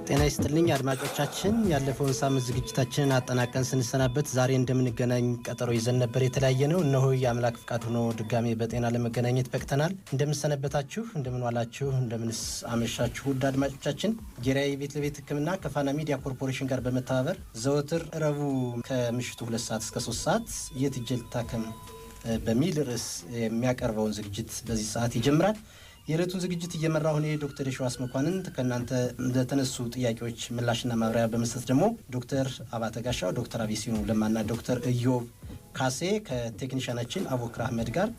ጤና ይስጥልኝ አድማጮቻችን ያለፈውን ሳምንት ዝግጅታችንን አጠናቀን ስንሰናበት ዛሬ እንደምንገናኝ ቀጠሮ ይዘን ነበር የተለያየ ነው እነሆ የአምላክ ፍቃድ ሆኖ ድጋሜ በጤና ለመገናኘት በቅተናል እንደምንሰነበታችሁ እንደምንዋላችሁ እንደምንስ አመሻችሁ ውድ አድማጮቻችን ጌራይ ቤት ለቤት ህክምና ከፋና ሚዲያ ኮርፖሬሽን ጋር በመተባበር ዘወትር ረቡዕ ከምሽቱ 2 ሰዓት እስከ 3 ሰዓት የትጀል ታከም በሚል ርዕስ የሚያቀርበውን ዝግጅት በዚህ ሰዓት ይጀምራል የዕለቱን ዝግጅት እየመራው ነው ዶክተር የሸዋስ መኳንንት ከናንተ ለተነሱ ጥያቄዎች ምላሽና ማብራሪያ በመስጠት ደግሞ ዶክተር አባተ ጋሻው ዶክተር አቢሲኑ ለማና ዶክተር ኢዮብ ካሴ ከቴክኒሻናችን አቡክራ አህመድ ጋር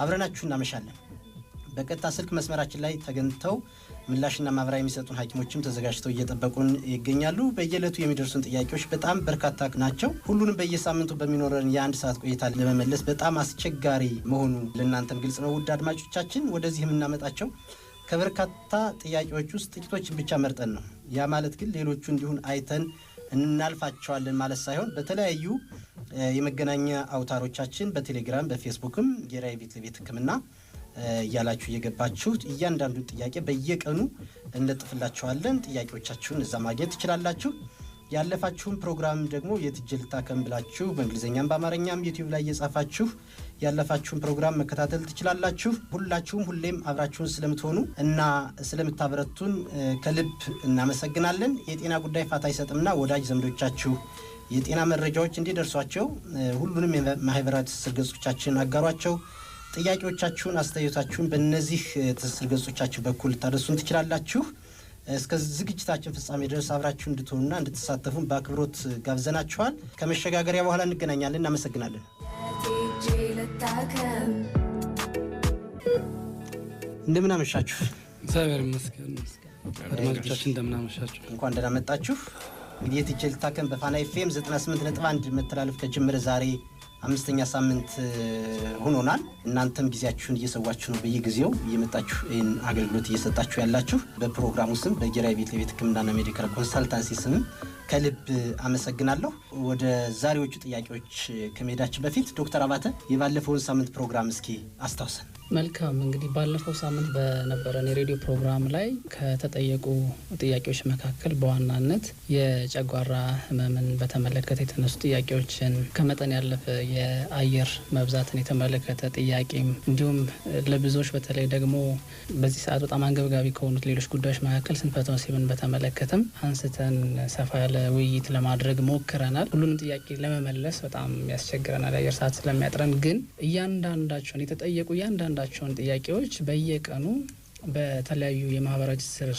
አብረናችሁ እናመሻለን በቀጥታ ስልክ መስመራችን ላይ ተገኝተው ምላሽና ማብራሪያ የሚሰጡን ሐኪሞችም ተዘጋጅተው እየጠበቁን ይገኛሉ በየዕለቱ የሚደርሱን ጥያቄዎች በጣም በርካታ ናቸው ሁሉንም በየሳምንቱ በሚኖረን የአንድ ሰዓት ቆይታ ለመመለስ በጣም አስቸጋሪ መሆኑ ለእናንተም ግልጽ ነው ውድ አድማጮቻችን ወደዚህ የምናመጣቸው ከበርካታ ጥያቄዎች ውስጥ ጥቂቶችን ብቻ መርጠን ነው ያ ማለት ግን ሌሎቹ እንዲሁን አይተን እናልፋቸዋለን ማለት ሳይሆን በተለያዩ የመገናኛ አውታሮቻችን በቴሌግራም በፌስቡክም ጌራይ ቤት ለቤት ህክምና ያላችሁ እየገባችሁ እያንዳንዱ ጥያቄ በየቀኑ እንለጥፍላችኋለን ጥያቄዎቻችሁን እዛ ማግኘት ትችላላችሁ ያለፋችሁን ፕሮግራም ደግሞ የትጀል ታከም ብላችሁ በእንግሊዘኛም በአማርኛም ዩቲዩብ ላይ እየጻፋችሁ ያለፋችሁን ፕሮግራም መከታተል ትችላላችሁ ሁላችሁም ሁሌም አብራችሁን ስለምትሆኑ እና ስለምታበረቱን ከልብ እናመሰግናለን የጤና ጉዳይ ፋታ ይሰጥምና ወዳጅ ዘመዶቻችሁ የጤና መረጃዎች እንዲደርሷቸው ሁሉንም የማህበራዊ ትስስር ገጾቻችን አጋሯቸው ጥያቄዎቻችሁን አስተያየታችሁን በእነዚህ ትስስር ገጾቻችሁ በኩል ታደርሱን ትችላላችሁ እስከ ዝግጅታችን ፍጻሜ ድረስ አብራችሁ እንድትሆኑና እንድትሳተፉን በአክብሮት ጋብዘናችኋል ከመሸጋገሪያ በኋላ እንገናኛለን እናመሰግናለን እንደምን አመሻችሁ እግዚአብሔር ይመስገን አድማጮቻችን እንደምን አመሻችሁ እንኳን ደህና መጣችሁ እንግዲህ የትጀል ታከም በፋና ኤፍኤም 98.1 መተላለፍ ከጀመረ ዛሬ አምስተኛ ሳምንት ሆኖናል እናንተም ጊዜያችሁን እየሰዋችሁ ነው በየጊዜው እየመጣችሁ ይሄን አገልግሎት እየሰጣችሁ ያላችሁ በፕሮግራሙ ስም በጌራይ ቤት ለቤት ህክምናና ሜዲካል ኮንሰልታንሲ ስም ከልብ አመሰግናለሁ ወደ ዛሬዎቹ ጥያቄዎች ከመሄዳችን በፊት ዶክተር አባተ የባለፈውን ሳምንት ፕሮግራም እስኪ አስታውሰን መልካም እንግዲህ ባለፈው ሳምንት በነበረን የሬዲዮ ፕሮግራም ላይ ከተጠየቁ ጥያቄዎች መካከል በዋናነት የጨጓራ ህመምን በተመለከተ የተነሱ ጥያቄዎችን ከመጠን ያለፈ የአየር መብዛትን የተመለከተ ጥያቄም እንዲሁም ለብዙዎች በተለይ ደግሞ በዚህ ሰዓት በጣም አንገብጋቢ ከሆኑት ሌሎች ጉዳዮች መካከል ስንፈተ ወሲብን በተመለከተም አንስተን ሰፋ ያለ ውይይት ለማድረግ ሞክረናል ሁሉንም ጥያቄ ለመመለስ በጣም ያስቸግረናል አየር ሰዓት ስለሚያጥረን ግን እያንዳንዳቸውን የተጠየቁ እያንዳንዳቸውን ጥያቄዎች በየቀኑ በተለያዩ የማህበራዊ ትስስር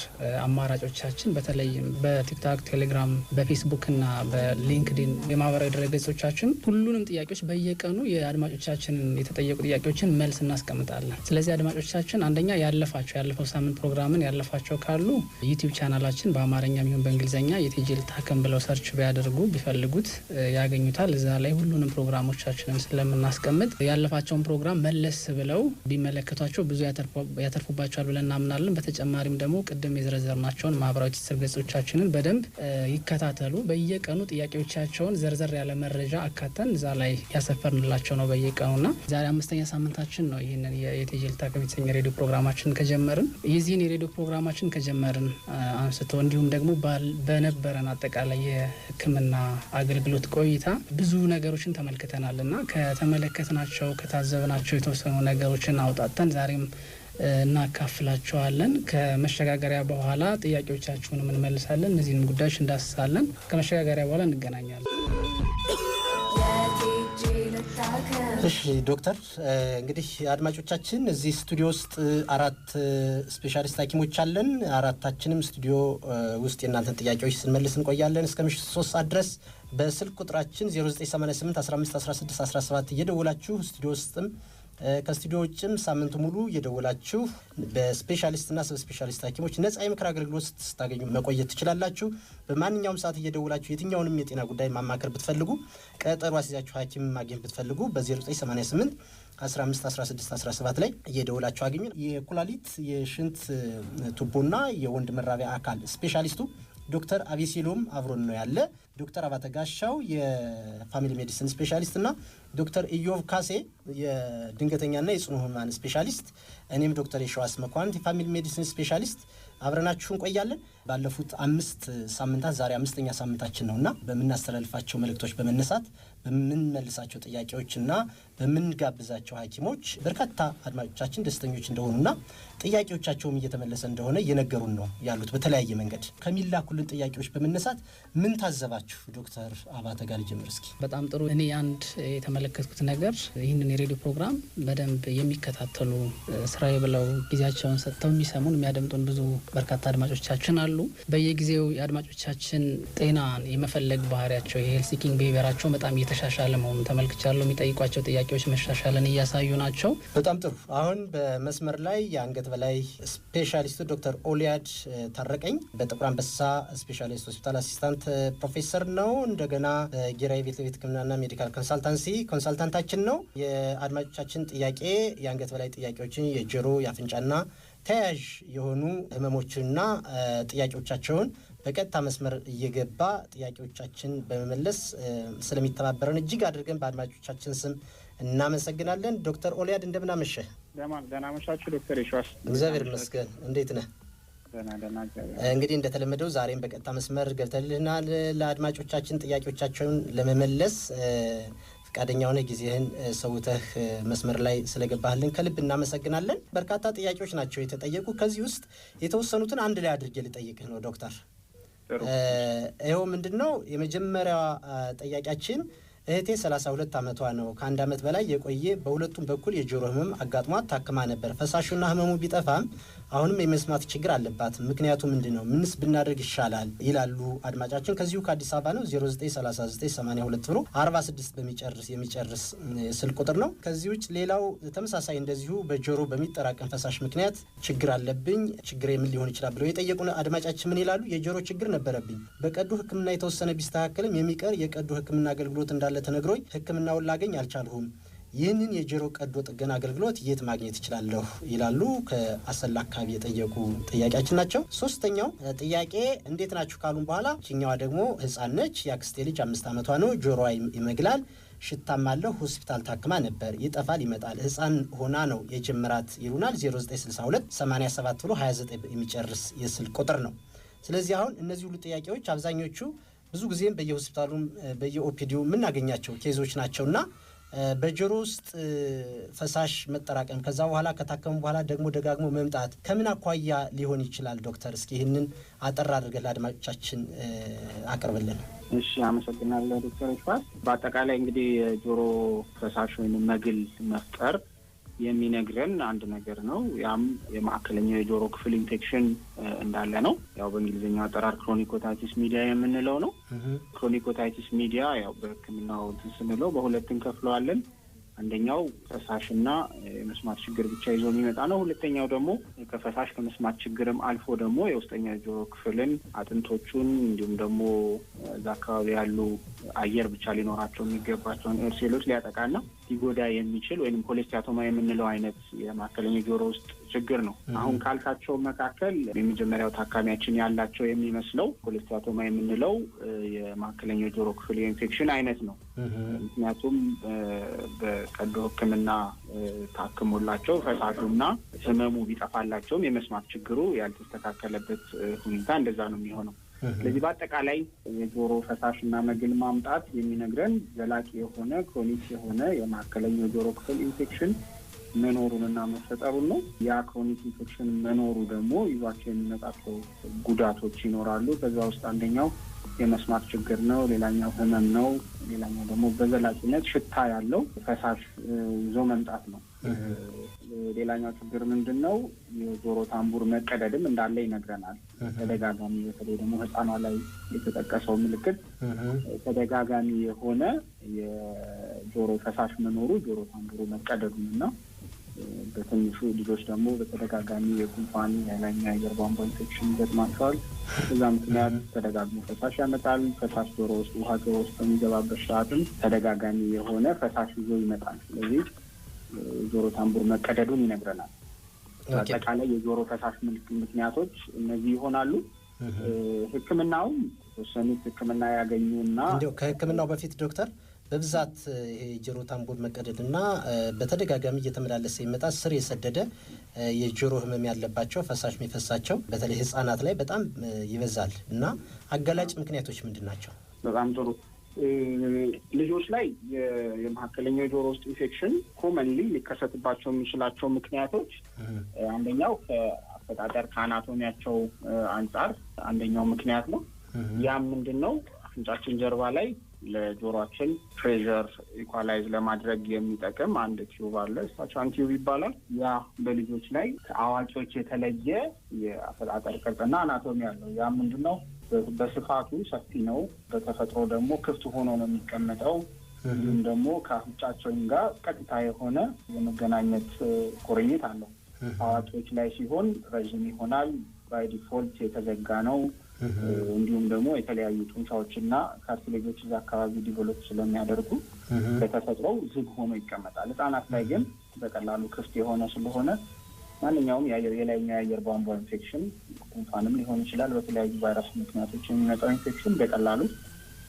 አማራጮቻችን በተለይም በቲክቶክ ቴሌግራም በፌስቡክ እና በሊንክድኢን የማህበራዊ ድረገጾቻችን ሁሉንም ጥያቄዎች በየቀኑ የአድማጮቻችንን የተጠየቁ ጥያቄዎችን መልስ እናስቀምጣለን ስለዚህ አድማጮቻችን አንደኛ ያለፈው ሳምንት ፕሮግራምን ያለፋቸው ካሉ ዩቲዩብ ቻናላችን በአማርኛም ይሁን በእንግሊዘኛ የትጀል ታከም ብለው ሰርች ቢያደርጉ ቢፈልጉት ያገኙታል እዛ ላይ ሁሉንም ፕሮግራሞቻችንን ስለምናስቀምጥ ያለፋቸውን ፕሮግራም መለስ ብለው ቢመለከቷቸው ብዙ ያተርፉባቸዋል ብለን እናምናለን በተጨማሪም ደግሞ ቅድም የዘረዘርናቸውን ማህበራዊ ትስስር ገጾቻችንን በደንብ ይከታተሉ በየቀኑ ጥያቄዎቻቸውን ዘርዘር ያለ መረጃ አካተን እዛ ላይ ያሰፈርንላቸው ነው በየቀኑና ዛሬ አምስተኛ ሳምንታችን ነው ይሄንን የትጀል ታከም የተሰኘ ሬዲዮ ፕሮግራማችን ከጀመርን የዚህን የሬዲዮ ፕሮግራማችን ከጀመርን አንስቶ እንዲሁም ደግሞ በነበረን አጠቃላይ የህክምና አገልግሎት ቆይታ ብዙ ነገሮችን ተመልክተናልና ከተመለከትናቸው ከታዘብናቸው የተወሰኑ ነገሮችን አውጣተን ዛሬም እናካፍላችኋለን ከመሸጋገሪያ በኋላ ጥያቄዎቻችሁን እንመልሳለን እነዚህን ጉዳዮች እንዳስሳለን ከመሸጋገሪያ በኋላ እንገናኛለን እሺ ዶክተር እንግዲህ አድማጮቻችን እዚህ ስቱዲዮ ውስጥ 4 ስፔሻሊስት ሐኪሞች አለን አራታችንም ስቱዲዮ ውስጥ የእናንተን ጥያቄዎች ስንመልስ እንቆያለን እስከ ምሽቱ 3 ሰዓት ድረስ በስልክ ቁጥራችን 0988 15 16 17 እየደወላችሁ ስቱዲዮ ውስጥም ከስቱዲዮ ውጭም ሳምንቱ ሙሉ እየደወላችሁ በስፔሻሊስትና ሰብ ስፔሻሊስት ሐኪሞች ነፃ የምክር አገልግሎት ስታገኙ መቆየት ትችላላችሁ በማንኛውም ሰዓት እየደወላችሁ የትኛውንም የጤና ጉዳይ ማማከር ብትፈልጉ ቀጠሮ አስይዛችሁ ሐኪም ማግኘት ብትፈልጉ በ0988 15 16 17 ላይ እየደወላችሁ አግኙ የኩላሊት የሽንት ቱቦና የወንድ መራቢያ አካል ስፔሻሊስቱ ዶክተር አቢሲሎም አብሮን ነው ያለ ዶክተር አባተ ጋሻው የፋሚሊ ሜዲሲን ስፔሻሊስት እና ዶክተር ኢዮብ ካሴ የድንገተኛና የጽኑ ህሙማን ስፔሻሊስት እኔም ዶክተር የሸዋስ መኳንንት የፋሚሊ ሜዲሲን ስፔሻሊስት አብረናችሁ እንቆያለን። ባለፉት 5 ሳምንታት ዛሬ 5ኛ ሳምንታችን ነውና በመናስተላልፋቸው መልእክቶች በመነሳት በመንመልሳቸው ጥያቄዎችና በመንጋብዛቸው ሐኪሞች በርካታ አድማጮቻችን ደስተኞች እንደሆኑና ጥያቄዎቻቸውም እየተመለሰ እንደሆነ እየነገሩን ነው ያሉት። በተለያየ መንገድ ከሚላኩልን ጥያቄዎች በመነሳት ምን ታዘባችሁ? ዶክተር አባተ ጋር ልጀምር እስኪ። በጣም ጥሩ። እኔ አንድ የተመለከትኩት ነገር ይህንን የሬዲዮ ፕሮግራም በደንብ የሚከታተሉ ስራዬ ብለው ጊዜያቸውን ሰጥተው የሚሰሙን የሚያደምጡን ብዙ በርካታ አድማጮቻችን አሉ። በየጊዜው የአድማጮቻችን ጤናን የመፈለግ ባህሪያቸው የሄልዝ ሲኪንግ ቢሄቪየራቸው በጣም እየተሻሻለ መሆኑን ተመልክቻለሁ። የሚጠይቋቸው ጥያቄዎች መሻሻልን እያሳዩ ናቸው። በጣም ጥሩ። አሁን በመስመር ላይ የአንገት በላይ ስፔሻሊስቱ ዶክተር ኦሊያድ ታረቀኝ በጥቁር አንበሳ ስፔሻሊስት ሆስፒታል አሲስታንት ፕሮፌሰር ነው። እንደገና ጊራይ ቤት ለቤት ሕክምናና ሜዲካል ኮንሳልታንታችን ነው። የአድማጮቻችን ጥያቄ የአንገት በላይ ጥያቄዎችን የጆሮ የአፍንጫና ተያያዥ የሆኑ ህመሞችና ጥያቄዎቻቸውን በቀጥታ መስመር እየገባ ጥያቄዎቻችን በመመለስ ስለሚተባበረን እጅግ አድርገን በአድማጮቻችን ስም እናመሰግናለን። ዶክተር ኦሊያድ እንደምን አመሸህ? ደህና አመሻችሁ ዶክተር የሸዋስ። እግዚአብሔር ይመስገን። እንዴት ነህ? ደህና። እንግዲህ እንደተለመደው ዛሬም በቀጥታ መስመር ገብተልናል። ለአድማጮቻችን ጥያቄዎቻቸውን ለመመለስ ፈቃደኛ ሆነ ጊዜህን ሰውተህ መስመር ላይ ስለገባህልን ከልብ እናመሰግናለን። በርካታ ጥያቄዎች ናቸው የተጠየቁ። ከዚህ ውስጥ የተወሰኑትን አንድ ላይ አድርጌ ልጠይቅህ ነው ዶክተር። ይኸው ምንድነው የመጀመሪያው ጥያቄያችን እህቴ 32 ዓመቷ ነው። ከአንድ ዓመት በላይ የቆየ በሁለቱም በኩል የጆሮ ህመም አጋጥሟት ታክማ ነበር። ፈሳሹና ህመሙ ቢጠፋም አሁንም የመስማት ችግር አለባት። ምክንያቱ ምንድነው? ምንስ ብናደርግ ይሻላል ይላሉ አድማጫችን። ከዚሁ ከአዲስ አበባ ነው 093982 ብሎ 46 የሚጨርስ ስልክ ቁጥር ነው። ከዚህ ውጭ ሌላው ተመሳሳይ እንደዚሁ በጆሮ በሚጠራቀም ፈሳሽ ምክንያት ችግር አለብኝ። ችግር ምን ሊሆን ይችላል ብለው የጠየቁን አድማጫችን ምን ይላሉ? የጆሮ ችግር ነበረብኝ። በቀዶ ህክምና የተወሰነ ቢስተካከልም የሚቀር የቀዶ ህክምና አገልግሎት እንዳለ ተነግሮኝ ህክምናውን ላገኝ አልቻልሁም። ይህንን የጆሮ ቀዶ ጥገና አገልግሎት የት ማግኘት ይችላለሁ ይላሉ። ከአሰላ አካባቢ የጠየቁ ጥያቄያችን ናቸው። ሶስተኛው ጥያቄ እንዴት ናችሁ ካሉን በኋላ ችኛዋ ደግሞ ህፃን ነች። የአክስቴ ልጅ 5 ዓመቷ ነው። ጆሮዋ ይመግላል፣ ሽታም አለው። ሆስፒታል ታክማ ነበር። ይጠፋል ይመጣል። ህፃን ሆና ነው የጀመራት ይሉናል። 0962 87 ብሎ 29 የሚጨርስ የስልክ ቁጥር ነው። ስለዚህ አሁን እነዚህ ሁሉ ጥያቄዎች አብዛኞቹ ብዙ ጊዜም በየሆስፒታሉም በየኦፒዲው የምናገኛቸው ኬዞች ናቸውና በጆሮ ውስጥ ፈሳሽ መጠራቀም ከዛ በኋላ ከታከሙ በኋላ ደግሞ ደጋግሞ መምጣት ከምን አኳያ ሊሆን ይችላል? ዶክተር እስኪ ይህንን አጠር አድርገህ ለአድማጮቻችን አቅርብልን። እሺ፣ አመሰግናለሁ ዶክተር ይፋስ። በአጠቃላይ እንግዲህ የጆሮ ፈሳሽ ወይም መግል መፍጠር የሚነግረን አንድ ነገር ነው። ያም የማዕከለኛው የጆሮ ክፍል ኢንፌክሽን እንዳለ ነው። ያው በእንግሊዝኛው አጠራር ክሮኒክ ኦታይቲስ ሚዲያ የምንለው ነው። ክሮኒክ ኦታይቲስ ሚዲያ ያው በሕክምናው ስንለው በሁለት እንከፍለዋለን። አንደኛው ፈሳሽና የመስማት ችግር ብቻ ይዞ የሚመጣ ነው። ሁለተኛው ደግሞ ከፈሳሽ ከመስማት ችግርም አልፎ ደግሞ የውስጠኛ ጆሮ ክፍልን አጥንቶቹን እንዲሁም ደግሞ እዛ አካባቢ ያሉ አየር ብቻ ሊኖራቸው የሚገባቸውን ኤርሴሎች ሊያጠቃና ሊጎዳ የሚችል ወይም ኮሌስቲያቶማ የምንለው አይነት የማዕከለኛ ጆሮ ውስጥ ችግር ነው። አሁን ካልካቸው መካከል የመጀመሪያው ታካሚያችን ያላቸው የሚመስለው ኮሌስቲያቶማ የምንለው የማዕከለኛ ጆሮ ክፍል የኢንፌክሽን አይነት ነው። ምክንያቱም በቀዶ ሕክምና ታክሞላቸው ፈሳሹና ህመሙ ቢጠፋላቸውም የመስማት ችግሩ ያልተስተካከለበት ሁኔታ እንደዛ ነው የሚሆነው። ስለዚህ በአጠቃላይ የጆሮ ፈሳሽና መግል ማምጣት የሚነግረን ዘላቂ የሆነ ክሮኒክ የሆነ የማዕከለኛው ጆሮ ክፍል ኢንፌክሽን መኖሩንና መፈጠሩን ነው። ያ ክሮኒክ ኢንፌክሽን መኖሩ ደግሞ ይዟቸው የሚመጣቸው ጉዳቶች ይኖራሉ። ከዛ ውስጥ አንደኛው የመስማት ችግር ነው። ሌላኛው ህመም ነው። ሌላኛው ደግሞ በዘላቂነት ሽታ ያለው ፈሳሽ ይዞ መምጣት ነው። ሌላኛው ችግር ምንድን ነው? የጆሮ ታምቡር መቀደድም እንዳለ ይነግረናል። ተደጋጋሚ በተለይ ደግሞ ህፃኗ ላይ የተጠቀሰው ምልክት ተደጋጋሚ የሆነ የጆሮ ፈሳሽ መኖሩ ጆሮ ታምቡሩ መቀደዱንና በትንሹ ልጆች ደግሞ በተደጋጋሚ የጉንፋን የላይኛ የአየር ቧንቧ ኢንፌክሽን ይገጥማቸዋል። በዛ ምክንያት ተደጋግሞ ፈሳሽ ያመጣል። ፈሳሽ ጆሮ ውስጥ ውሃ ጆሮ ውስጥ በሚገባበት ሰዓትም ተደጋጋሚ የሆነ ፈሳሽ ይዞ ይመጣል። ስለዚህ ጆሮ ታምቡር መቀደዱን ይነግረናል። አጠቃላይ የጆሮ ፈሳሽ ምክንያቶች እነዚህ ይሆናሉ። ሕክምናው ወሰኑት ሕክምና ያገኙና እንደው ከሕክምናው በፊት ዶክተር በብዛት ይሄ ጆሮ ታምቡር መቀደድና በተደጋጋሚ እየተመላለሰ ይመጣ ስር የሰደደ የጆሮ ህመም ያለባቸው ፈሳሽ የሚፈሳቸው በተለይ ህፃናት ላይ በጣም ይበዛል እና አጋላጭ ምክንያቶች ምንድናቸው? በጣም ጥሩ። ልጆች ላይ የመካከለኛው ጆሮ ውስጥ ኢንፌክሽን ኮመንሊ ሊከሰትባቸው የሚችላቸው ምክንያቶች አንደኛው ከአፈጣጠር ከአናቶሚያቸው አንጻር አንደኛው ምክንያት ነው። ያም ምንድነው? አፍንጫችን ጀርባ ላይ ለጆሮአችን ፕሬሸር ኢኳላይዝ ለማድረግ የሚጠቅም አንድ ቲዩብ አለ። ስታቻን ቲዩብ ይባላል። ያ በልጆች ላይ ከአዋቂዎች የተለየ የአፈጣጠር ቅርጽና አናቶሚ አለው። ያ ምንድነው? በስፋቱ ሰፊ ነው። በተፈጥሮ ደግሞ ክፍት ሆኖ ነው የሚቀመጠው። ይህም ደግሞ ከአፍንጫችን ጋር ቀጥታ የሆነ የመገናኘት ቁርኝት አለው። አዋቂዎች ላይ ሲሆን ረዥም ይሆናል። ባይ ዲፎልት የተዘጋ ነው። እንዲሁም ደግሞ የተለያዩ ጡንቻዎችና ካርቲሌጆች እዛ አካባቢ ዲቨሎፕ ስለሚያደርጉ በተፈጥሮው ዝግ ሆኖ ይቀመጣል። ህጻናት ላይ ግን በቀላሉ ክፍት የሆነ ስለሆነ ማንኛውም የላይኛው የአየር ቧንቧ ኢንፌክሽን ጉንፋንም ሊሆን ይችላል። በተለያዩ ቫይረስ ምክንያቶች የሚመጣው ኢንፌክሽን በቀላሉ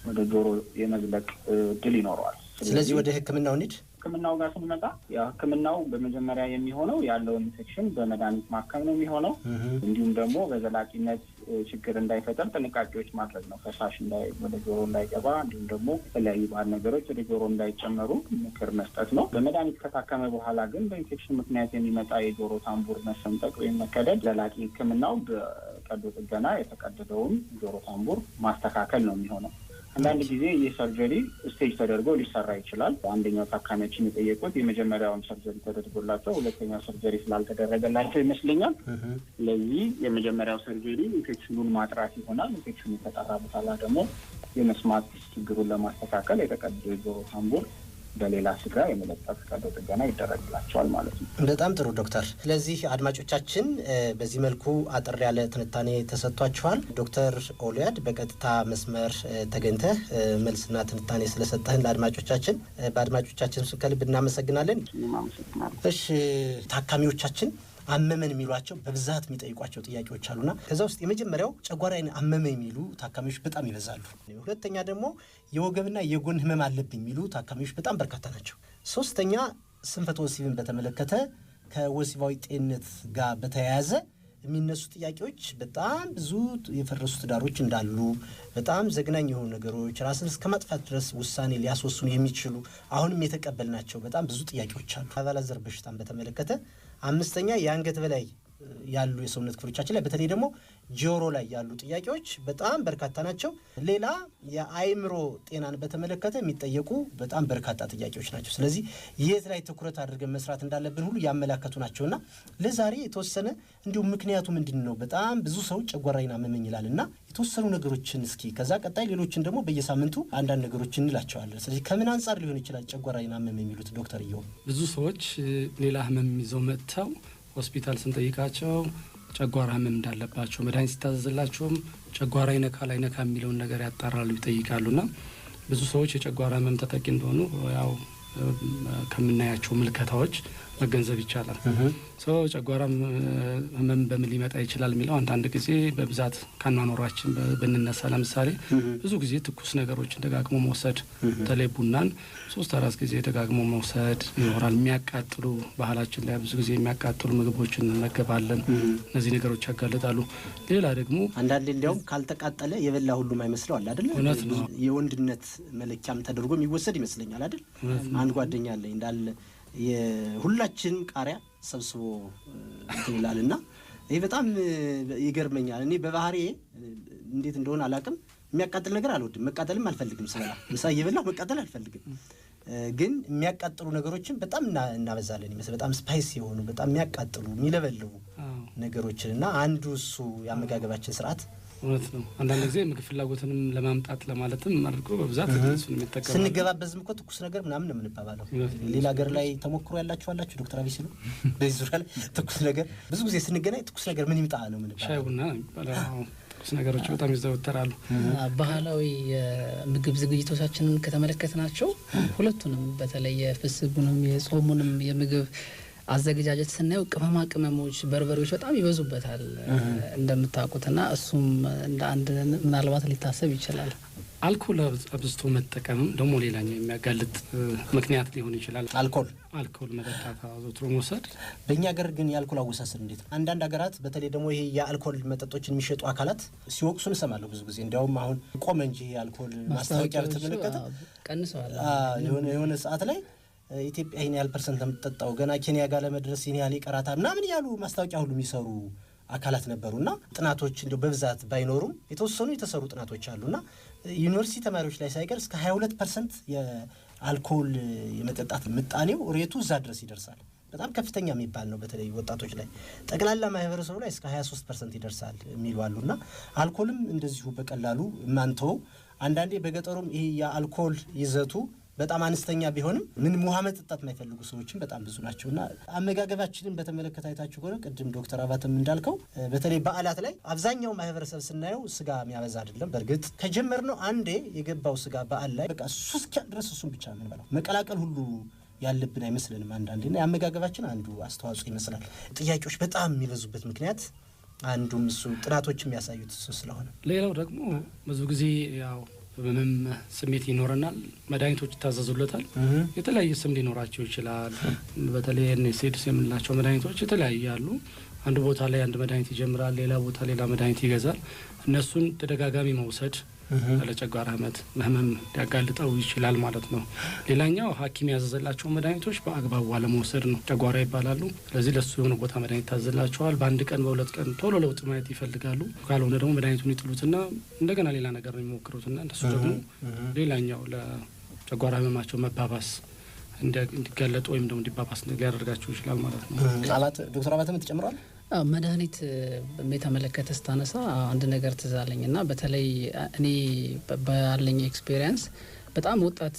ወደ ጆሮ የመዝለቅ እድል ይኖረዋል። ስለዚህ ወደ ሕክምናው እንሂድ። ሕክምናው ጋር ስንመጣ ሕክምናው በመጀመሪያ የሚሆነው ያለውን ኢንፌክሽን በመድኃኒት ማከም ነው የሚሆነው። እንዲሁም ደግሞ በዘላቂነት ችግር እንዳይፈጠር ጥንቃቄዎች ማድረግ ነው። ፈሳሽ ወደ ጆሮ እንዳይገባ፣ እንዲሁም ደግሞ የተለያዩ ባዕድ ነገሮች ወደ ጆሮ እንዳይጨመሩ ምክር መስጠት ነው። በመድኃኒት ከታከመ በኋላ ግን በኢንፌክሽን ምክንያት የሚመጣ የጆሮ ታምቡር መሰንጠቅ ወይም መቀደድ ዘላቂ ሕክምናው በቀዶ ጥገና የተቀደደውን ጆሮ ታምቡር ማስተካከል ነው የሚሆነው። አንዳንድ ጊዜ ይህ ሰርጀሪ ስቴጅ ተደርጎ ሊሰራ ይችላል። አንደኛው ታካሚያችን የጠየቁት የመጀመሪያውን ሰርጀሪ ተደርጎላቸው ሁለተኛው ሰርጀሪ ስላልተደረገላቸው ይመስለኛል። ስለዚህ የመጀመሪያው ሰርጀሪ ኢንፌክሽኑን ማጥራት ይሆናል። ኢንፌክሽኑ ከጠራ በኋላ ደግሞ የመስማት ችግሩን ለማስተካከል የተቀደደው የጆሮ ታምቡር በሌላ ስጋ የመለጠፍ ቀዶ ጥገና ይደረግላቸዋል ማለት ነው። በጣም ጥሩ ዶክተር። ስለዚህ አድማጮቻችን በዚህ መልኩ አጥር ያለ ትንታኔ ተሰጥቷችኋል። ዶክተር ኦልያድ በቀጥታ መስመር ተገኝተህ መልስና ትንታኔ ስለሰጠህን ለአድማጮቻችን በአድማጮቻችን ስም ከልብ እናመሰግናለን። እሺ ታካሚዎቻችን አመመን የሚሏቸው በብዛት የሚጠይቋቸው ጥያቄዎች አሉና ከዛ ውስጥ የመጀመሪያው ጨጓራዬን አመመ የሚሉ ታካሚዎች በጣም ይበዛሉ። ሁለተኛ ደግሞ የወገብና የጎን ህመም አለብኝ የሚሉ ታካሚዎች በጣም በርካታ ናቸው። ሶስተኛ ስንፈተ ወሲብን በተመለከተ ከወሲባዊ ጤንነት ጋር በተያያዘ የሚነሱ ጥያቄዎች በጣም ብዙ የፈረሱ ትዳሮች እንዳሉ፣ በጣም ዘግናኝ የሆኑ ነገሮች ራስን እስከ ማጥፋት ድረስ ውሳኔ ሊያስወስኑ የሚችሉ አሁንም የተቀበልናቸው በጣም ብዙ ጥያቄዎች አሉ። አባላዘር በሽታን በተመለከተ አምስተኛ የአንገት በላይ ያሉ የሰውነት ክፍሎቻችን ላይ በተለይ ደግሞ ጆሮ ላይ ያሉ ጥያቄዎች በጣም በርካታ ናቸው። ሌላ የአእምሮ ጤናን በተመለከተ የሚጠየቁ በጣም በርካታ ጥያቄዎች ናቸው። ስለዚህ የት ላይ ትኩረት አድርገን መስራት እንዳለብን ሁሉ ያመላከቱ ናቸውና ለዛሬ የተወሰነ እንዲሁም ምክንያቱ ምንድነው በጣም ብዙ ሰው ጨጓራዬን አመመኝ ይላልና የተወሰኑ ነገሮችን እስኪ ከዛ ቀጣይ ሌሎችን ደግሞ በየሳምንቱ አንዳንድ ነገሮችን እንላቸዋለን። ስለዚህ ከምን አንጻር ሊሆን ይችላል ጨጓራዬን አመመኝ የሚሉት ዶክተር ይየው? ብዙ ሰዎች ሌላ ህመም ይዘው መጥተው ሆስፒታል ስንጠይቃቸው ጨጓራ ህመም እንዳለባቸው መድኃኒት ሲታዘዝላቸውም ጨጓራ ይነካ ላይ ነካ የሚለውን ነገር ያጣራሉ፣ ይጠይቃሉና ብዙ ሰዎች የጨጓራ ህመም ተጠቂ እንደሆኑ ያው ከምናያቸው ምልከታዎች መገንዘብ ይቻላል። ጨጓራ ህመም በምን ሊመጣ ይችላል የሚለው አንዳንድ ጊዜ በብዛት ካኗኗራችን ብንነሳ ለምሳሌ ብዙ ጊዜ ትኩስ ነገሮችን ደጋግሞ መውሰድ፣ በተለይ ቡናን 3-4 ጊዜ ደጋግሞ መውሰድ ይኖራል። የሚያቃጥሉ ባህላችን ላይ ብዙ ጊዜ የሚያቃጥሉ ምግቦችን እንመገባለን። እነዚህ ነገሮች ያጋለጣሉ። ሌላ ደግሞ አንዳንዴ እንዲያውም ካልተቃጠለ የበላ ሁሉም አይመስለው አለ አይደል? እውነት ነው። የወንድነት መለኪያም ተደርጎ የሚወሰድ ይመስለኛል አይደል? አንድ ጓደኛ አለኝ እንዳለ የሁላችን ቃሪያ ሰብስቦ ይላልና ይሄ በጣም ይገርመኛል። እኔ በባህሪዬ እንዴት እንደሆነ አላውቅም፣ የሚያቃጥል ነገር አልወድም፣ መቃጠልም አልፈልግም። ስበላ ምሳ እየበላሁ መቃጠል አልፈልግም። ግን የሚያቃጥሉ ነገሮችን በጣም እናበዛለን ይመስል በጣም ስፓይስ የሆኑ በጣም የሚያቃጥሉ የሚለበልቡ ነገሮችን እና አንዱ እሱ የአመጋገባችን ስርዓት እውነት ነው። አንዳንድ ጊዜ ምግብ ፍላጎትንም ለማምጣት ለማለትም አድርጎ በብዛት እሱን የሚጠቀሙ ስንገባበዝም እኮ ትኩስ ነገር ምናምን ነው የምንባባለው። ሌላ ሀገር ላይ ተሞክሮ ያላችሁ አላችሁ ዶክተር አብይ ሲሉ በዚህ ዙሪያ ላይ ትኩስ ነገር ብዙ ጊዜ ስንገናኝ ትኩስ ነገር ምን ይምጣ ነው የምንባባለው። ሻይ ቡና ነው የሚባለው። ትኩስ ነገሮች በጣም ይዘወተራሉ። ባህላዊ የምግብ ዝግጅቶቻችንን ከተመለከትናቸው ሁለቱንም በተለይ የፍስጉንም የጾሙንም የምግብ አዘገጃጀት ስናየው ቅመማ ቅመሞች፣ በርበሬዎች በጣም ይበዙበታል እንደምታውቁትና እሱም እንደ አንድ ምናልባት ሊታሰብ ይችላል። አልኮል አብዝቶ መጠቀምም ደግሞ ሌላኛው የሚያጋልጥ ምክንያት ሊሆን ይችላል። አልኮል መጠጣት አዘውትሮ መውሰድ። በእኛ ሀገር ግን የአልኮል አወሳሰድ እንዴት ነው? አንዳንድ ሀገራት በተለይ ደግሞ ይሄ የአልኮል መጠጦችን የሚሸጡ አካላት ሲወቅሱን እሰማለሁ ብዙ ጊዜ። እንዲያውም አሁን ቆመ እንጂ የአልኮል ማስታወቂያ በተመለከተ ቀንሰዋል። የሆነ ሰዓት ላይ ኢትዮጵያ ይሄን ያህል ፐርሰንት የምትጠጣው ገና ኬንያ ጋር ለመድረስ ይሄን ያህል ይቀራታል ምናምን ያሉ ማስታወቂያ ሁሉ የሚሰሩ አካላት ነበሩና ጥናቶች እንደው በብዛት ባይኖሩም የተወሰኑ የተሰሩ ጥናቶች አሉና ዩኒቨርሲቲ ተማሪዎች ላይ ሳይቀር እስከ 22% የአልኮል የመጠጣት ምጣኔው ሬቱ እዛ ድረስ ይደርሳል። በጣም ከፍተኛ የሚባል ነው። በተለይ ወጣቶች ላይ ጠቅላላ ማህበረሰቡ ላይ እስከ 23% ይደርሳል የሚሉ አሉና አልኮልም እንደዚሁ በቀላሉ ማንተው አንዳንዴ በገጠሩም ይሄ የአልኮል ይዘቱ በጣም አነስተኛ ቢሆንም ምንም ውሃ መጠጣት የማይፈልጉ ሰዎችም በጣም ብዙ ናቸውና አመጋገባችንን በተመለከተ አይታችሁ ከሆነ ቅድም ዶክተር አባተም እንዳልከው በተለይ በዓላት ላይ አብዛኛው ማህበረሰብ ስናየው ስጋ የሚያበዛ አይደለም። በእርግጥ ከጀመርነው አንዴ የገባው ስጋ በዓል ላይ በቃ እሱ እስኪያልቅ ድረስ እሱን ብቻ ምን በላው መቀላቀል ሁሉ ያለብን አይመስልንም አንዳንዴና የአመጋገባችን አንዱ አስተዋጽኦ ይመስላል። ጥያቄዎች በጣም የሚበዙበት ምክንያት አንዱም እሱ ጥናቶች የሚያሳዩት እሱ ስለሆነ፣ ሌላው ደግሞ ብዙ ጊዜ ያው በምን ስሜት ይኖረናል፣ መድኃኒቶች ይታዘዙለታል። የተለያየ ስም ሊኖራቸው ይችላል። በተለይ ኤንኤስኤድስ የምንላቸው መድኃኒቶች የተለያዩ ያሉ። አንድ ቦታ ላይ አንድ መድኃኒት ይጀምራል፣ ሌላ ቦታ ሌላ መድኃኒት ይገዛል። እነሱን ተደጋጋሚ መውሰድ ለጨጓራ ህመም ሊያጋልጠው ይችላል ማለት ነው። ሌላኛው ሐኪም ያዘዘላቸው መድኃኒቶች በአግባቡ አለመውሰድ ነው፣ ጨጓራ ይባላሉ። ስለዚህ ለሱ የሆነ ቦታ መድኃኒት ታዘላቸዋል። በአንድ ቀን በሁለት ቀን ቶሎ ለውጥ ማየት ይፈልጋሉ። ካልሆነ ደግሞ መድኃኒቱን ይጥሉትና እንደገና ሌላ ነገር ነው የሚሞክሩትና እንደሱ ደግሞ ሌላኛው ለጨጓራ ህመማቸው መባባስ እንዲጋለጡ ወይም ደግሞ እንዲባባስ ሊያደርጋቸው ይችላል ማለት ነው። ዶክተር አባተም ተጨምሯል። መድኃኒት በተመለከተ ስታነሳ አንድ ነገር ትዝ አለኝና በተለይ እኔ ባለኝ ኤክስፔሪየንስ በጣም ወጣት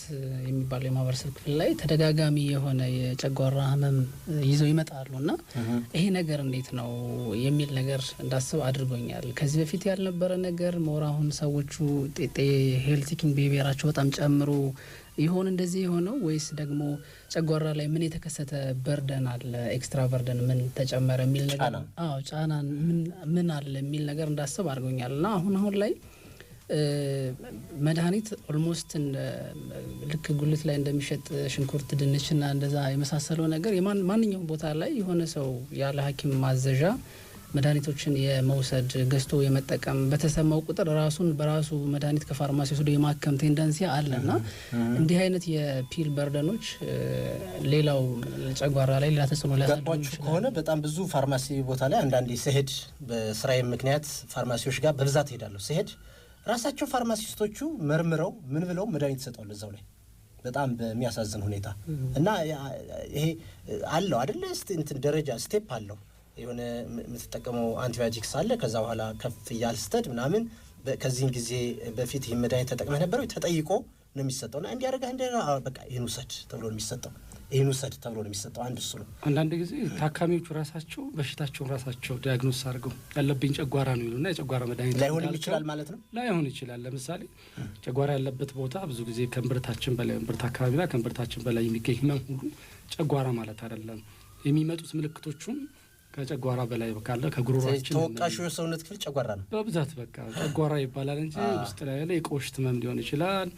የሚባለው የማህበረሰብ ክፍል ላይ ተደጋጋሚ የሆነ የጨጓራ ህመም ይዘው ይመጣሉና ይሄ ነገር እንዴት ነው የሚል ነገር እንዳስብ አድርጎኛል። ከዚህ በፊት ያልነበረ ነገር ሞር አሁን ሰዎቹ ሄልቲኪንግ ቢሄቪየራቸው በጣም ጨምሮ ይሆን እንደዚህ የሆነው ወይስ ደግሞ ጨጓራ ላይ ምን የተከሰተ በርደን አለ፣ ኤክስትራ በርደን ምን ተጨመረ የሚል ነገር ጫና ምን አለ የሚል ነገር እንዳስብ አድርጎኛልና አሁን ላይ መድኃኒት ኦልሞስት ልክ ጉልት ላይ እንደሚሸጥ ሽንኩርት፣ ድንችና እንደዛ የመሳሰለው ነገር ማንኛውም ቦታ ላይ የሆነ ሰው ያለ ሐኪም ማዘዣ መድኃኒቶችን የመውሰድ ገዝቶ የመጠቀም በተሰማው ቁጥር ራሱን በራሱ መድኃኒት ከፋርማሲ ወስዶ የማከም ቴንደንሲ አለና እንዲህ አይነት የፒል በርደኖች ሌላው ጨጓራ ላይ ሌላ ተጽዕኖ ሊያሳድሩ ከሆነ በጣም ብዙ ፋርማሲ ቦታ ላይ አንዳንዴ ስሄድ በስራዬ ምክንያት ፋርማሲዎች ጋር በብዛት ሄዳለሁ። ስሄድ ራሳቸው ፋርማሲስቶቹ መርምረው ምን ብለው መድኃኒት ይሰጣሉ እዛው ላይ በጣም በሚያሳዝን ሁኔታ እና ይሄ አለው አይደል እንትን ደረጃ ስቴፕ አለው። የሆነ የምትጠቀመው አንቲባዮቲክስ አለ። ከዛ በኋላ ከፍ ያልስተድ ምናምን ከዚህን ጊዜ በፊት ይሄን መድኃኒት ተጠቅመህ ነበር ተጠይቆ ነው የሚሰጠውና እንዲያረጋህ በቃ ይሄን ውሰድ ተብሎ ነው የሚሰጠው። ይሄን ውሰድ ተብሎ ነው የሚሰጠው። አንድ እሱ ነው። አንዳንድ ጊዜ ታካሚዎቹ ራሳቸው በሽታቸውን ራሳቸው ዲያግኖስ አድርገው ያለብኝ ጨጓራ ነው ይሉና የጨጓራ መድኃኒት ላይሆን ይችላል ማለት ነው። ላይሆን ይችላል። ለምሳሌ ጨጓራ ያለበት ቦታ ብዙ ጊዜ ከእምብርታችን በላይ እምብርት አካባቢና ከእምብርታችን በላይ የሚገኝ ህመም ሁሉ ጨጓራ ማለት አይደለም። የሚመጡት ምልክቶቹም ከጨጓራ በላይ ካለ ከጉሮሮአችን ተወቃሹ የሰውነት ክፍል ጨጓራ ነው በብዛት በቃ ጨጓራ ይባላል እንጂ ውስጥ ላይ ያለ የቆሽት ህመም ሊሆን ይችላል።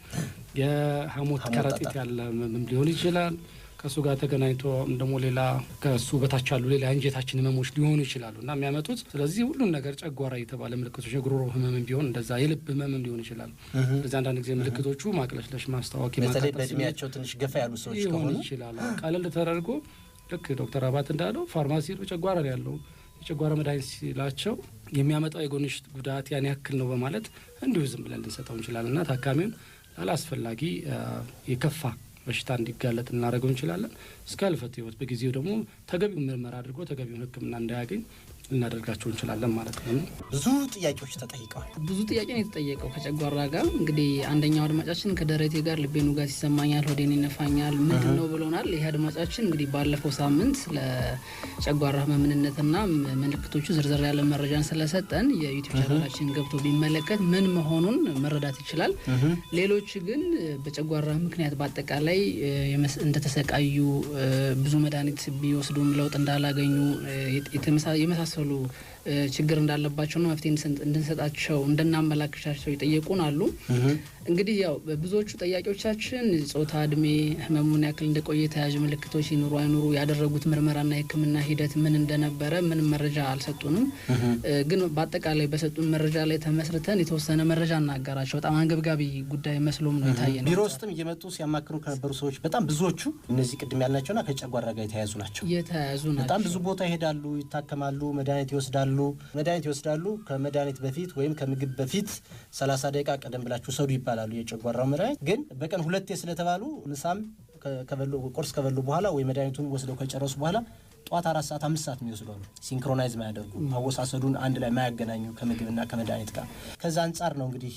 የሐሞት ከረጢት ያለ ህመም ሊሆን ይችላል። ከሱ ጋር ተገናኝቶ ደግሞ ሌላ ከሱ በታች ያሉ ሌላ አንጀታችን ህመሞች ሊሆኑ ይችላሉና የሚያመጡት ስለዚህ ሁሉን ነገር ጨጓራ የተባለ ምልክቶች የጉሮሮ ህመም ቢሆን እንደዛ የልብ ህመም ሊሆን ይችላል። ስለዚህ አንዳንድ ጊዜ ምልክቶቹ ማቅለሽለሽ፣ ማስታወክ፣ በተለይ በእድሜያቸው ትንሽ ገፋ ያሉ ሰዎች ከሆኑ ይችላል። ቀለል ተደርጎ ልክ ዶክተር አባት እንዳለው ፋርማሲ ጨጓራ ላይ ያለው የጨጓራ መድኃኒት ሲላቸው የሚያመጣው የጎንሽ ጉዳት ያን ያክል ነው በማለት እንዲሁ ዝም ብለን ልንሰጠው እንችላለን እና ታካሚውን ላላስፈላጊ የከፋ በሽታ እንዲጋለጥ እናደርገው እንችላለን። እስከ ህልፈተ ህይወት በጊዜው ደግሞ ተገቢውን ምርመራ አድርጎ ተገቢውን ሕክምና እንዳያገኝ ልናደርጋቸው እንችላለን ማለት ነው። ብዙ ጥያቄዎች ተጠይቀዋል። ብዙ ጥያቄ ነው የተጠየቀው ከጨጓራ ጋር። እንግዲህ አንደኛው አድማጫችን ከደረቴ ጋር ልቤን ውጋት ይሰማኛል፣ ሆዴን ይነፋኛል ምንድን ነው ብሎናል። ይሄ አድማጫችን እንግዲህ ባለፈው ሳምንት ለጨጓራ ህመምንነትና ምልክቶቹ ዝርዝር ያለ መረጃን ስለሰጠን የዩቲዩብ ቻናላችን ገብቶ ቢመለከት ምን መሆኑን መረዳት ይችላል። ሌሎች ግን በጨጓራ ምክንያት በአጠቃላይ እንደተሰቃዩ ብዙ መድኃኒት ቢወስዱም ለውጥ እንዳላገኙ የመሳሰሉ ችግር እንዳለባቸውና መፍትሄ እንድንሰጣቸው እንድናመላክቻቸው ይጠየቁን አሉ። እንግዲህ ያው ብዙዎቹ ጥያቄዎቻችን ጾታ፣ እድሜ፣ ህመሙን ያክል እንደቆየ ተያዥ ምልክቶች ይኑሩ አይኑሩ፣ ያደረጉት ምርመራና የህክምና ሂደት ምን እንደነበረ ምንም መረጃ አልሰጡንም። ግን በአጠቃላይ በሰጡን መረጃ ላይ ተመስርተን የተወሰነ መረጃ እናጋራቸው። በጣም አንገብጋቢ ጉዳይ መስሎም ነው የታየነው። ቢሮ ውስጥም እየመጡ ሲያማክሩ ከነበሩ ሰዎች በጣም ብዙዎቹ እነዚህ ቅድም ያልናቸውና ከጨጓራ ጋር የተያያዙ ናቸው። በጣም ብዙ ቦታ ይሄዳሉ፣ ይታከማሉ፣ መድኃኒት ይወስዳሉ። ከመድኃኒት በፊት ወይም ከምግብ በፊት 30 ደቂቃ ቀደም ብላችሁ ሰዱ ይባላሉ። የጨጓራው መድኃኒት ግን በቀን 2 ስለተባሉ ምሳም ቁርስ ከበሉ በኋላ ወይ መድኃኒቱን ወስደው ከጨረሱ በኋላ ጠዋት 4 ሰዓት 5 ሰዓት የሚወስዱ አሉ። ሲንክሮናይዝ ማያደርጉ አወሳሰዱን አንድ ላይ ማያገናኙ ከምግብና ከመድኃኒት ጋር። ከዛ አንጻር ነው እንግዲህ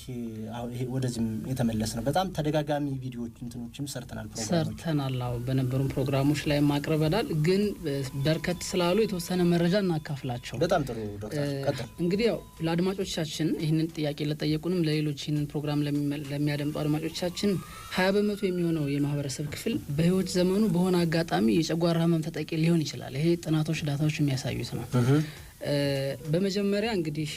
ይሄ ወደዚህም የተመለስ ነው። በጣም ተደጋጋሚ ቪዲዮዎች እንትኖችም ሰርተናል። አዎ በነበሩን ፕሮግራሞች ላይ ማቅረበናል። ግን በርከት ስላሉ የተወሰነ መረጃ እናካፍላቸው። በጣም ጥሩ ዶክተር ቀጥል። እንግዲህ ያው ለአድማጮቻችን ይህንን ጥያቄ ለጠየቁንም ለሌሎች ይህንን ፕሮግራም ለሚያደምጡ አድማጮቻችን 20 በመቶ የሚሆነው የማህበረሰብ ክፍል በህይወት ዘመኑ በሆነ አጋጣሚ የጨጓራ ህመም ተጠቂ ሊሆን ይችላል። ይሄ ጥናቶች ዳታዎች የሚያሳዩት ነው። በመጀመሪያ እንግዲህ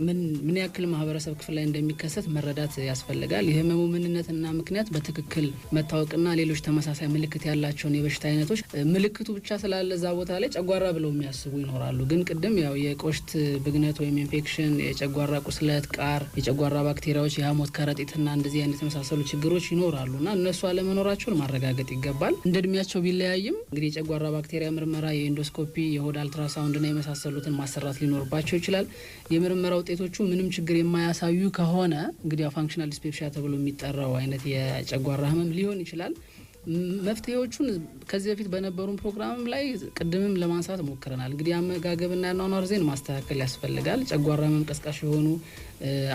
ምን ያክል ማህበረሰብ ክፍል ላይ እንደሚከሰት መረዳት ያስፈልጋል። የህመሙ ምንነትና ምክንያት በትክክል መታወቅና ሌሎች ተመሳሳይ ምልክት ያላቸውን የበሽታ አይነቶች ምልክቱ ብቻ ስላለ እዛ ቦታ ላይ ጨጓራ ብለው የሚያስቡ ይኖራሉ። ግን ቅድም ያው የቆሽት ብግነት ወይም ኢንፌክሽን፣ የጨጓራ ቁስለት፣ ቃር፣ የጨጓራ ባክቴሪያዎች፣ የሐሞት ከረጢትና እንደዚህ አይነት የመሳሰሉ ችግሮች ይኖራሉና እነሱ አለመኖራቸውን ማረጋገጥ ይገባል። እንደ እድሜያቸው ቢለያይም እንግዲህ የጨጓራ ባክቴሪያ ምርመራ፣ የኢንዶስኮፒ፣ የሆድ አልትራሳውንድና የመሳሰሉትን ማሰራት ሊኖርባቸው ይችላል። የምርመራ ውጤቶቹ ምንም ችግር የማያሳዩ ከሆነ እንግዲህ ፋንክሽናል ዲስፔፕሲያ ተብሎ የሚጠራው አይነት የጨጓራ ህመም ሊሆን ይችላል። መፍትሄዎቹን ከዚህ በፊት በነበሩን ፕሮግራም ላይ ቅድምም ለማንሳት ሞክረናል። እንግዲህ አመጋገብና የአኗኗር ዘይቤን ማስተካከል ያስፈልጋል። ጨጓራ ህመም ቀስቃሽ የሆኑ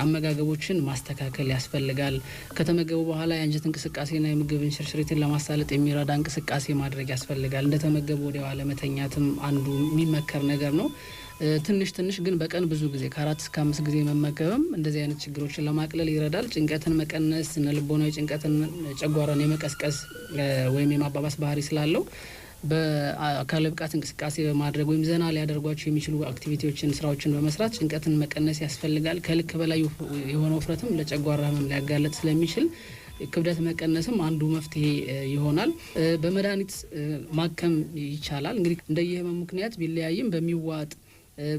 አመጋገቦችን ማስተካከል ያስፈልጋል። ከተመገቡ በኋላ የአንጀት እንቅስቃሴና የምግብ እንሽርሽሪትን ለማሳለጥ የሚረዳ እንቅስቃሴ ማድረግ ያስፈልጋል። እንደተመገቡ ወዲያው አለመተኛትም አንዱ የሚመከር ነገር ነው። ትንሽ ግን በቀን ብዙ ጊዜ ከ4 እስከ 5 ጊዜ መመገብም እንደዚህ አይነት ችግሮችን ለማቅለል ይረዳል። ጭንቀትን መቀነስ፣ ስነልቦናዊ ጭንቀትን ጨጓራን የመቀስቀስ ወይም የማባባስ ባህሪ ስላለው በአካል ብቃት እንቅስቃሴ በማድረግ ወይም ዘና ሊያደርጓቸው የሚችሉ አክቲቪቲዎችን፣ ስራዎችን በመስራት ጭንቀትን መቀነስ ያስፈልጋል። ከልክ በላይ የሆነ ውፍረትም ለጨጓራ ህመም ሊያጋለጥ ስለሚችል ክብደት መቀነስም አንዱ መፍትሄ ይሆናል። በመድኃኒት ማከም ይቻላል። እንግዲህ እንደየህመም ምክንያት ቢለያይም በሚዋጥ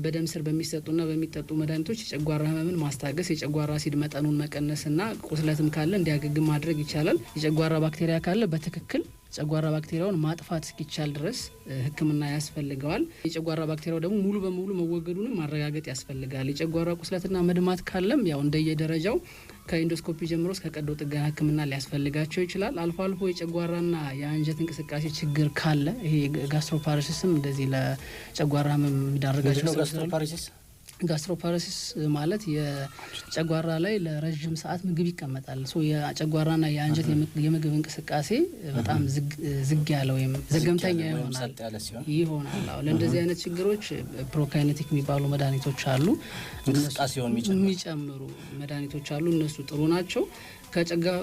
በደም ስር በሚሰጡና በሚጠጡ መድኃኒቶች የጨጓራ ህመምን ማስታገስ፣ የጨጓራ አሲድ መጠኑን መቀነስና ቁስለትም ካለ እንዲያገግም ማድረግ ይቻላል። የጨጓራ ባክቴሪያ ካለ በትክክል ጨጓራ ባክቴሪያውን ማጥፋት እስኪቻል ድረስ ህክምና ያስፈልገዋል። የጨጓራ ባክቴሪያው ደግሞ ሙሉ በሙሉ መወገዱንም ማረጋገጥ ያስፈልጋል። የጨጓራ ቁስለትና መድማት ካለም ያው እንደየደረጃው ከኢንዶስኮፒ ጀምሮ እስከ ቀዶ ጥገና ህክምና ሊያስፈልጋቸው ይችላል። አልፎ አልፎ የጨጓራና የአንጀት እንቅስቃሴ ችግር ካለ ይሄ ጋስትሮፓረሲስም እንደዚህ ለጨጓራ ህመም የሚዳርጋቸው ጋስትሮፓረሲስ ማለት የጨጓራ ላይ ለረዥም ሰዓት ምግብ ይቀመጣል። የጨጓራና የአንጀት የምግብ እንቅስቃሴ በጣም ዝግ ያለ ወይም ዘገምተኛ ይሆናል። ለእንደዚህ አይነት ችግሮች ፕሮካይኔቲክ የሚባሉ መድኃኒቶች አሉ፣ እንቅስቃሴውን የሚጨምሩ መድኃኒቶች አሉ። እነሱ ጥሩ ናቸው።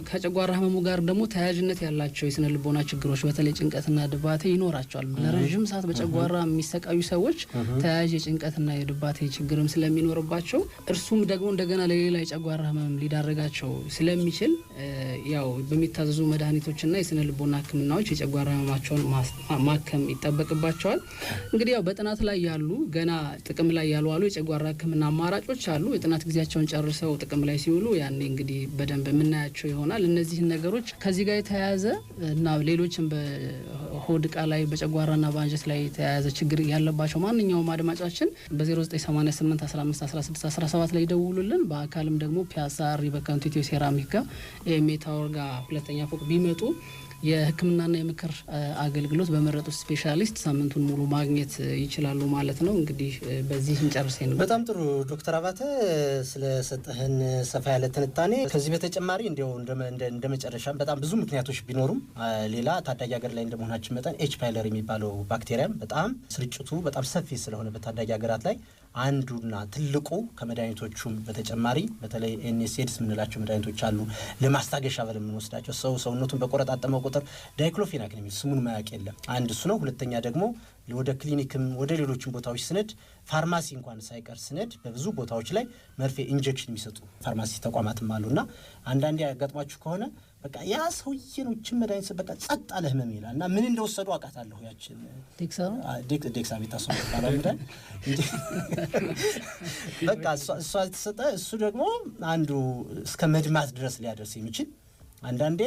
ከጨጓራ ህመሙ ጋር ደግሞ ተያያዥነት ያላቸው የስነ ልቦና ችግሮች በተለይ ጭንቀትና ድባቴ ይኖራቸዋል። ለረዥም ሰዓት በጨጓራ የሚሰቃዩ ሰዎች ተያያዥ የጭንቀትና የድባቴ ችግርም ስለሚኖርባቸው እርሱም ደግሞ እንደገና ለሌላ የጨጓራ ህመም ሊዳረጋቸው ስለሚችል ያው በሚታዘዙ መድኃኒቶችና የስነ ልቦና ህክምናዎች የጨጓራ ህመማቸውን ማከም ይጠበቅባቸዋል። እንግዲህ ያው በጥናት ላይ ያሉ ገና ጥቅም ላይ ያልዋሉ የጨጓራ ህክምና አማራጮች አሉ። የጥናት ጊዜያቸውን ጨርሰው ጥቅም ላይ ሲውሉ ያኔ እንግዲህ በደንብ የምናያቸው ይሆናል። እነዚህን ነገሮች ከዚህ ጋር የተያያዘ እና ሌሎችም በሆድ እቃ ላይ በጨጓራና በአንጀት ላይ የተያያዘ ችግር ያለባቸው ማንኛውም አድማጫችን በ0988 15 16 17 ላይ ይደውሉልን። በአካልም ደግሞ ፒያሳ ሪበካንቱ ኢትዮ ሴራሚክ ጋር ኤሜታወር ጋር ሁለተኛ ፎቅ ቢመጡ የሕክምናና የምክር አገልግሎት በመረጡት ስፔሻሊስት ሳምንቱን ሙሉ ማግኘት ይችላሉ ማለት ነው። እንግዲህ በዚህ እንጨርሰን። በጣም ጥሩ ዶክተር አባተ ስለሰጠህን ሰፋ ያለ ትንታኔ። ከዚህ በተጨማሪ እንዲያው እንደ መጨረሻም በጣም ብዙ ምክንያቶች ቢኖሩም ሌላ ታዳጊ ሀገር ላይ እንደመሆናችን መጠን ኤች ፓይለሪ የሚባለው ባክቴሪያም በጣም ስርጭቱ በጣም ሰፊ ስለሆነ በታዳጊ ሀገራት ላይ አንዱና ትልቁ ከመድኃኒቶቹም በተጨማሪ በተለይ ኤንኤስኤድስ የምንላቸው መድኃኒቶች አሉ ለማስታገሻ ብለን የምንወስዳቸው ሰውነቱን በቆረጣጠመው ቁጥር ዳይክሎፌናክ የሚል ስሙን ማያውቅ የለም። አንድ እሱ ነው። ሁለተኛ ደግሞ ወደ ክሊኒክም ወደ ሌሎችም ቦታዎች ስነድ ፋርማሲ እንኳን ሳይቀር ስነድ በብዙ ቦታዎች ላይ መርፌ ኢንጀክሽን የሚሰጡ ፋርማሲ ተቋማትም አሉና አንዳንዴ ያጋጥማችሁ ከሆነ በቃ ያ ሰውዬ ነው መድኃኒት በቃ ጸጥ አለ ህመም ይላል እና ምን እንደወሰዱ አውቃታለሁ። ያችን ዴክሳሜታሶን ባላምዳል በቃ እሷ ተሰጠ። እሱ ደግሞ አንዱ እስከ መድማት ድረስ ሊያደርስ የሚችል አንዳንዴ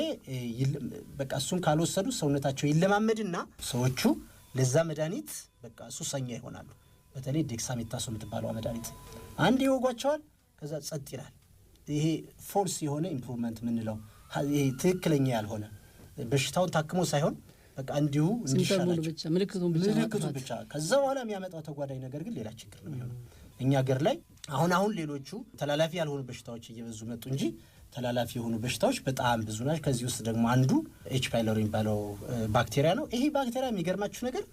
በቃ እሱን ካልወሰዱ ሰውነታቸው ይለማመድና ሰዎቹ ለዛ መድኃኒት በቃ ሱሰኛ ይሆናሉ። በተለይ ዴክሳሜታሶን የምትባለው መድኃኒት አንድ ይወጓቸዋል፣ ከዛ ጸጥ ይላል። ይሄ ፎልስ የሆነ ኢምፕሩቭመንት ምንለው ይሄ ትክክለኛ ያልሆነ በሽታውን ታክሞ ሳይሆን በቃ እንዲሁ እንዲሻላቸው ምልክቱን ብቻ ከዛ በኋላ የሚያመጣው ተጓዳኝ ነገር ግን ሌላ ችግር ነው የሚሆነው። እኛ ሀገር ላይ አሁን ሌሎቹ ተላላፊ ያልሆኑ በሽታዎች እየበዙ መጡ እንጂ ተላላፊ የሆኑ በሽታዎች በጣም ብዙ ናቸው። ከዚህ ውስጥ ደግሞ አንዱ ኤች ፓይሎሪ የሚባለው ባክቴሪያ ነው። ይሄ ባክቴሪያ የሚገርማችሁ ነገር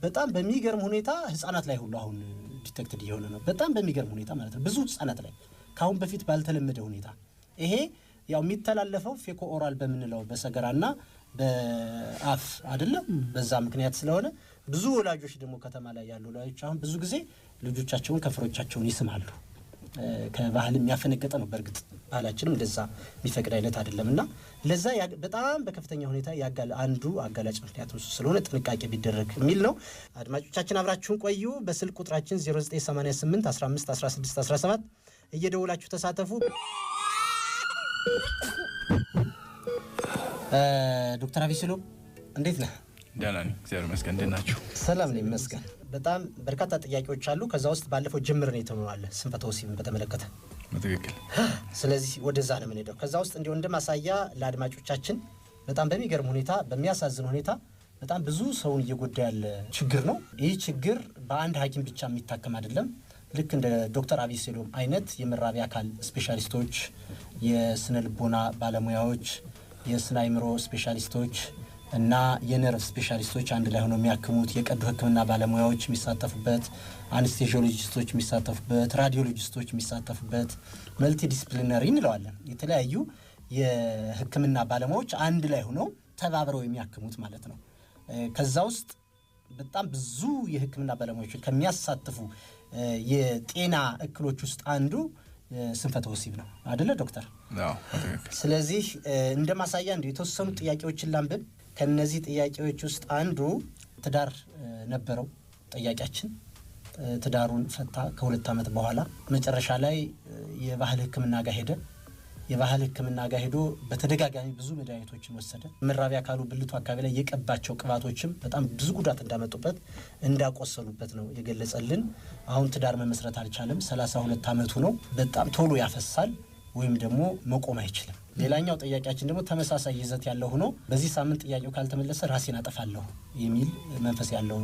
በጣም በሚገርም ሁኔታ ህጻናት ላይ ሁሉ አሁን ዲቴክትድ እየሆነ ነው። በጣም በሚገርም ሁኔታ ማለት ነው። ብዙ ህጻናት ላይ ካሁን በፊት ባልተለመደ ሁኔታ ይሄ ያው የሚተላለፈው ፌኮ ኦራል በምንለው በሰገራና በአፍ አይደለም። በዛ ምክንያት ስለሆነ ብዙ ወላጆች ደግሞ ከተማ ላይ ያሉ ወላጆች አሁን ብዙ ጊዜ ልጆቻቸውን ከፍሮቻቸውን ይስማሉ። ከባህል የሚያፈነገጠ ነው። በእርግጥ ባህላችንም እንደዛ የሚፈቅድ አይነት አይደለምና ለዛ በጣም በከፍተኛ ሁኔታ አንዱ አጋላጭ ምክንያት ስለሆነ ጥንቃቄ ቢደረግ የሚል ነው። አድማጮቻችን አብራችሁን ቆዩ። በስልክ ቁጥራችን 0988 15 16 17 እየደውላችሁ ተሳተፉ። ዶክተር አቢሲሎ እንዴት ነህ? ደህና ነኝ እግዚአብሔር ይመስገን። እንዴት ናችሁ? ሰላም ነኝ ይመስገን። በጣም በርካታ ጥያቄዎች አሉ። ከዛ ውስጥ ባለፈው ጅምር ነው የተመዋለ ስንፈተ ወሲብን በተመለከተ በትክክል። ስለዚህ ወደዛ ነው የምንሄደው። ከዛ ውስጥ እንዲሁ እንደማሳያ ለአድማጮቻችን በጣም በሚገርም ሁኔታ በሚያሳዝን ሁኔታ በጣም ብዙ ሰውን እየጎዳ ያለ ችግር ነው። ይህ ችግር በአንድ ሐኪም ብቻ የሚታከም አይደለም። ልክ እንደ ዶክተር አቢሲሎም አይነት የመራቢያ አካል ስፔሻሊስቶች፣ የስነ ልቦና ባለሙያዎች፣ የስነ አእምሮ ስፔሻሊስቶች እና የነርቭ ስፔሻሊስቶች አንድ ላይ ሆነው የሚያክሙት፣ የቀዶ ሕክምና ባለሙያዎች የሚሳተፉበት፣ አንስቴዥዮሎጂስቶች የሚሳተፉበት፣ ራዲዮሎጂስቶች የሚሳተፉበት መልቲ ዲስፕሊነሪ እንለዋለን። የተለያዩ የሕክምና ባለሙያዎች አንድ ላይ ሆነው ተባብረው የሚያክሙት ማለት ነው። ከዛ ውስጥ በጣም ብዙ የሕክምና ባለሙያዎች ከሚያሳትፉ የጤና እክሎች ውስጥ አንዱ ስንፈተ ወሲብ ነው አይደለ ዶክተር? ስለዚህ እንደ ማሳያ እንደ የተወሰኑ ጥያቄዎችን ላንብብ። ከነዚህ ጥያቄዎች ውስጥ አንዱ ትዳር ነበረው ጥያቄያችን። ትዳሩን ፈታ ከ2 ዓመት በኋላ መጨረሻ ላይ የባህል ሕክምና ጋር ሄደ። የባህል ሕክምና ጋር ሄዶ በተደጋጋሚ ብዙ መድኃኒቶችን ወሰደ። መራቢያ አካሉ ብልቱ አካባቢ ላይ የቀባቸው ቅባቶችም በጣም ብዙ ጉዳት እንዳመጡበት እንዳቆሰሉበት ነው የገለጸልን። አሁን ትዳር መመስረት አልቻለም። 32 ዓመቱ ነው። በጣም ቶሎ ያፈሳል ወይም ደግሞ መቆም አይችልም። ሌላኛው ጥያቄያችን ደግሞ ተመሳሳይ ይዘት ያለው ሆኖ በዚህ ሳምንት ጥያቄው ካልተመለሰ ራሴን አጠፋለሁ የሚል መንፈስ ያለው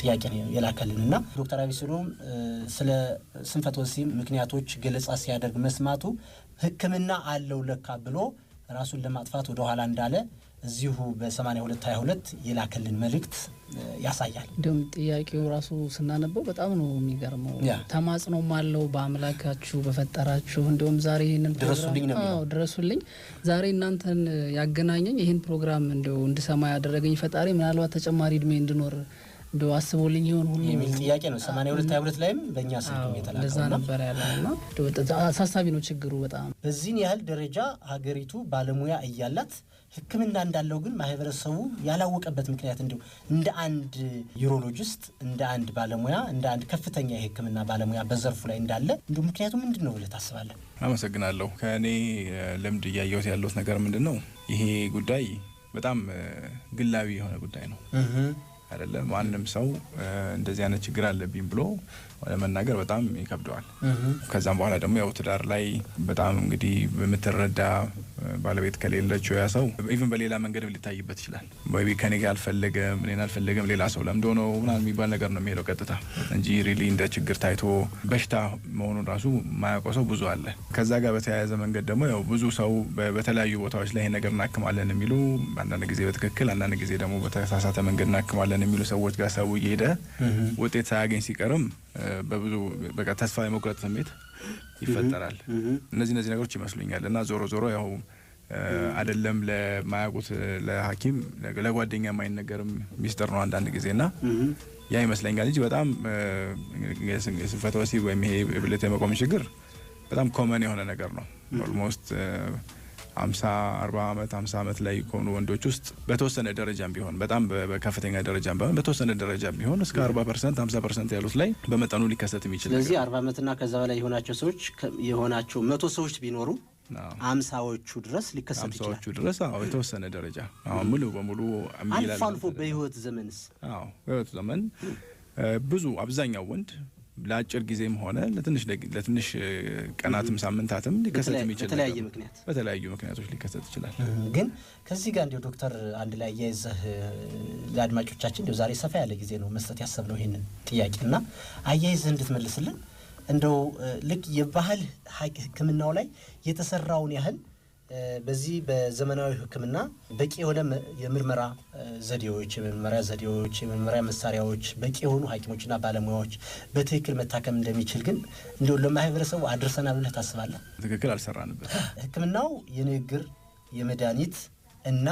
ጥያቄ ነው የላከልንና ዶክተር አቢሲሎም ስለ ስንፈተ ወሲብ ምክንያቶች ገለጻ ሲያደርግ መስማቱ ሕክምና አለው ለካ ብሎ ራሱን ለማጥፋት ወደ ኋላ እንዳለ እዚሁ በ8222 የላከልን መልእክት ያሳያል። እንደውም ጥያቄው ራሱ ስናነበው በጣም ነው የሚገርመው። ተማጽኖም አለው በአምላካችሁ በፈጠራችሁ እንደውም ዛሬ ይሄንን ድረሱልኝ ነው የሚለው። ድረሱልኝ ዛሬ እናንተን ያገናኘኝ ይሄን ፕሮግራም እንደው እንድሰማ ያደረገኝ ፈጣሪ ምናልባት ተጨማሪ እድሜ እንድኖር እንደው አስቦልኝ ይሆን ሁሉ የሚል ጥያቄ ነው። 8222 ላይም በእኛ ስልክ የተላከው ለዛ ነበር ያለውና አሳሳቢ ነው ችግሩ በጣም። በዚህን ያህል ደረጃ ሀገሪቱ ባለሙያ እያላት ሕክምና እንዳለው ግን ማህበረሰቡ ያላወቀበት ምክንያት እንደ አንድ ዩሮሎጂስት እንደ አንድ ባለሙያ እንደ አንድ ከፍተኛ የሕክምና ባለሙያ በዘርፉ ላይ እንዳለ ምክንያቱ ምንድነው ብለህ ታስባለህ? አመሰግናለሁ። ከእኔ ልምድ እያየሁት ያለው ነገር ምንድነው ይሄ ጉዳይ በጣም ግላዊ የሆነ ጉዳይ ነው አይደለም። ማንም ሰው እንደዚህ አይነት ችግር አለብኝ ብሎ ለመናገር በጣም ይከብደዋል። ከዛም በኋላ ደግሞ ያው ትዳር ላይ በጣም እንግዲህ በምትረዳ ባለቤት ከሌለችው ያ ሰው ኢቭን በሌላ መንገድም ሊታይበት ይችላል። ወይ ከኔ ጋር አልፈለገም እኔን አልፈለገም ሌላ ሰው ለምዶ ነው ምናምን የሚባል ነገር ነው የሚሄደው ቀጥታ እንጂ ሪሊ እንደ ችግር ታይቶ በሽታ መሆኑን ራሱ ማያውቀው ሰው ብዙ አለ። ከዛ ጋር በተያያዘ መንገድ ደግሞ ያው ብዙ ሰው በተለያዩ ቦታዎች ላይ ይሄ ነገር እናክማለን የሚሉ አንዳንድ ጊዜ በትክክል አንዳንድ ጊዜ ደግሞ በተሳሳተ መንገድ እናክማለን የሚሉ ሰዎች ጋር ሰው እየሄደ ውጤት ሳያገኝ ሲቀርም በብዙ በቃ ተስፋ የመቁረጥ ስሜት ይፈጠራል። እነዚህ ነገሮች ይመስሉኛል እና ዞሮ ያው አይደለም ለማያውቁት ለሐኪም ለጓደኛ የማይነገርም ሚስጥር ነው አንዳንድ ጊዜና ያ ይመስለኛል እንጂ በጣም የስንፈተ ወሲብ ወይም ይሄ ብልት የመቆም ችግር በጣም ኮመን የሆነ ነገር ነው። ኦልሞስት 50 ዓመት ላይ ከሆኑ ወንዶች ውስጥ በተወሰነ ደረጃም ቢሆን በጣም በከፍተኛ ደረጃም ቢሆን በተወሰነ ደረጃም ቢሆን እስከ 40% 50% ያሉት ላይ በመጠኑ ሊከሰት የሚችል ነገር። ስለዚህ 40 ዓመትና ከዛ በላይ የሆናቸው ሰዎች የሆናቸው 100 ሰዎች ቢኖሩ 50ዎቹ ድረስ ሊከሰት ይችላል። 50ዎቹ ድረስ የተወሰነ ደረጃ አሁን ሙሉ በሙሉ አልፎ በህይወት ዘመንስ በህይወት ዘመን ብዙ አብዛኛው ወንድ ለአጭር ጊዜም ሆነ ለትንሽ ቀናትም ሳምንታትም ሊከሰት የሚችል በተለያዩ ምክንያቶች ሊከሰት ይችላል። ግን ከዚህ ጋር እንዲው ዶክተር አንድ ላይ ያይዘህ ለአድማጮቻችን እንዲው ዛሬ ሰፋ ያለ ጊዜ ነው መስጠት ያሰብነው ይሄንን ጥያቄና አያይዘህ እንድትመልስልን እንደው ልክ የባህል ሕክምናው ላይ የተሰራውን ያህል በዚህ በዘመናዊ ሕክምና በቂ የሆነ የምርመራ ዘዴዎች የምርመራ መሳሪያዎች በቂ የሆኑ ሐኪሞችና ባለሙያዎች በትክክል መታከም እንደሚችል ግን እንደው ለማህበረሰቡ አድርሰናል ብለህ ታስባለህ? ትክክል አልሰራንበት። ሕክምናው የንግግር የመድኃኒት እና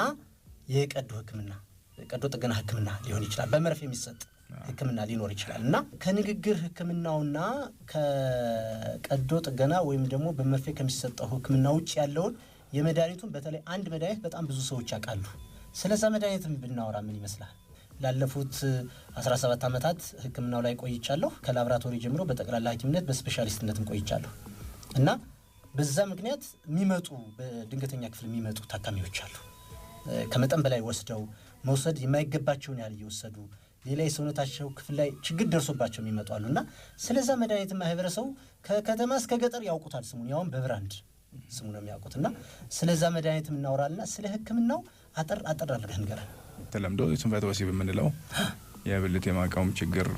የቀዶ ሕክምና ቀዶ ጥገና ሕክምና ሊሆን ይችላል። በመርፌ የሚሰጥ ሕክምና ሊኖር ይችላል እና ከንግግር ሕክምናውና ከቀዶ ጥገና ወይም ደግሞ በመርፌ ከሚሰጠው ሕክምና ውጭ ያለውን የመድኃኒቱን በተለይ አንድ መድኃኒት በጣም ብዙ ሰዎች ያውቃሉ። ስለዛ መድኃኒትም ብናወራ ምን ይመስላል? ላለፉት 17 ዓመታት ሕክምናው ላይ ቆይቻለሁ። ከላብራቶሪ ጀምሮ በጠቅላላ ሐኪምነት በስፔሻሊስትነትም ቆይቻለሁ እና በዛ ምክንያት የሚመጡ በድንገተኛ ክፍል የሚመጡ ታካሚዎች አሉ። ከመጠን በላይ ወስደው መውሰድ የማይገባቸውን ያህል እየወሰዱ ሌላ የሰውነታቸው ክፍል ላይ ችግር ደርሶባቸው የሚመጡ አሉና ስለዛ መድኃኒት ማህበረሰቡ ከከተማ እስከ ገጠር ያውቁታል። ስሙን ያውን በብራንድ ስሙ ነው የሚያውቁትና ስለዛ መድኃኒት እናወራልና ስለ ሕክምናው አጠር አድርገህ ንገረን። ተለምዶ ስንፈተ ወሲብ የምንለው የብልት የማቆም ችግር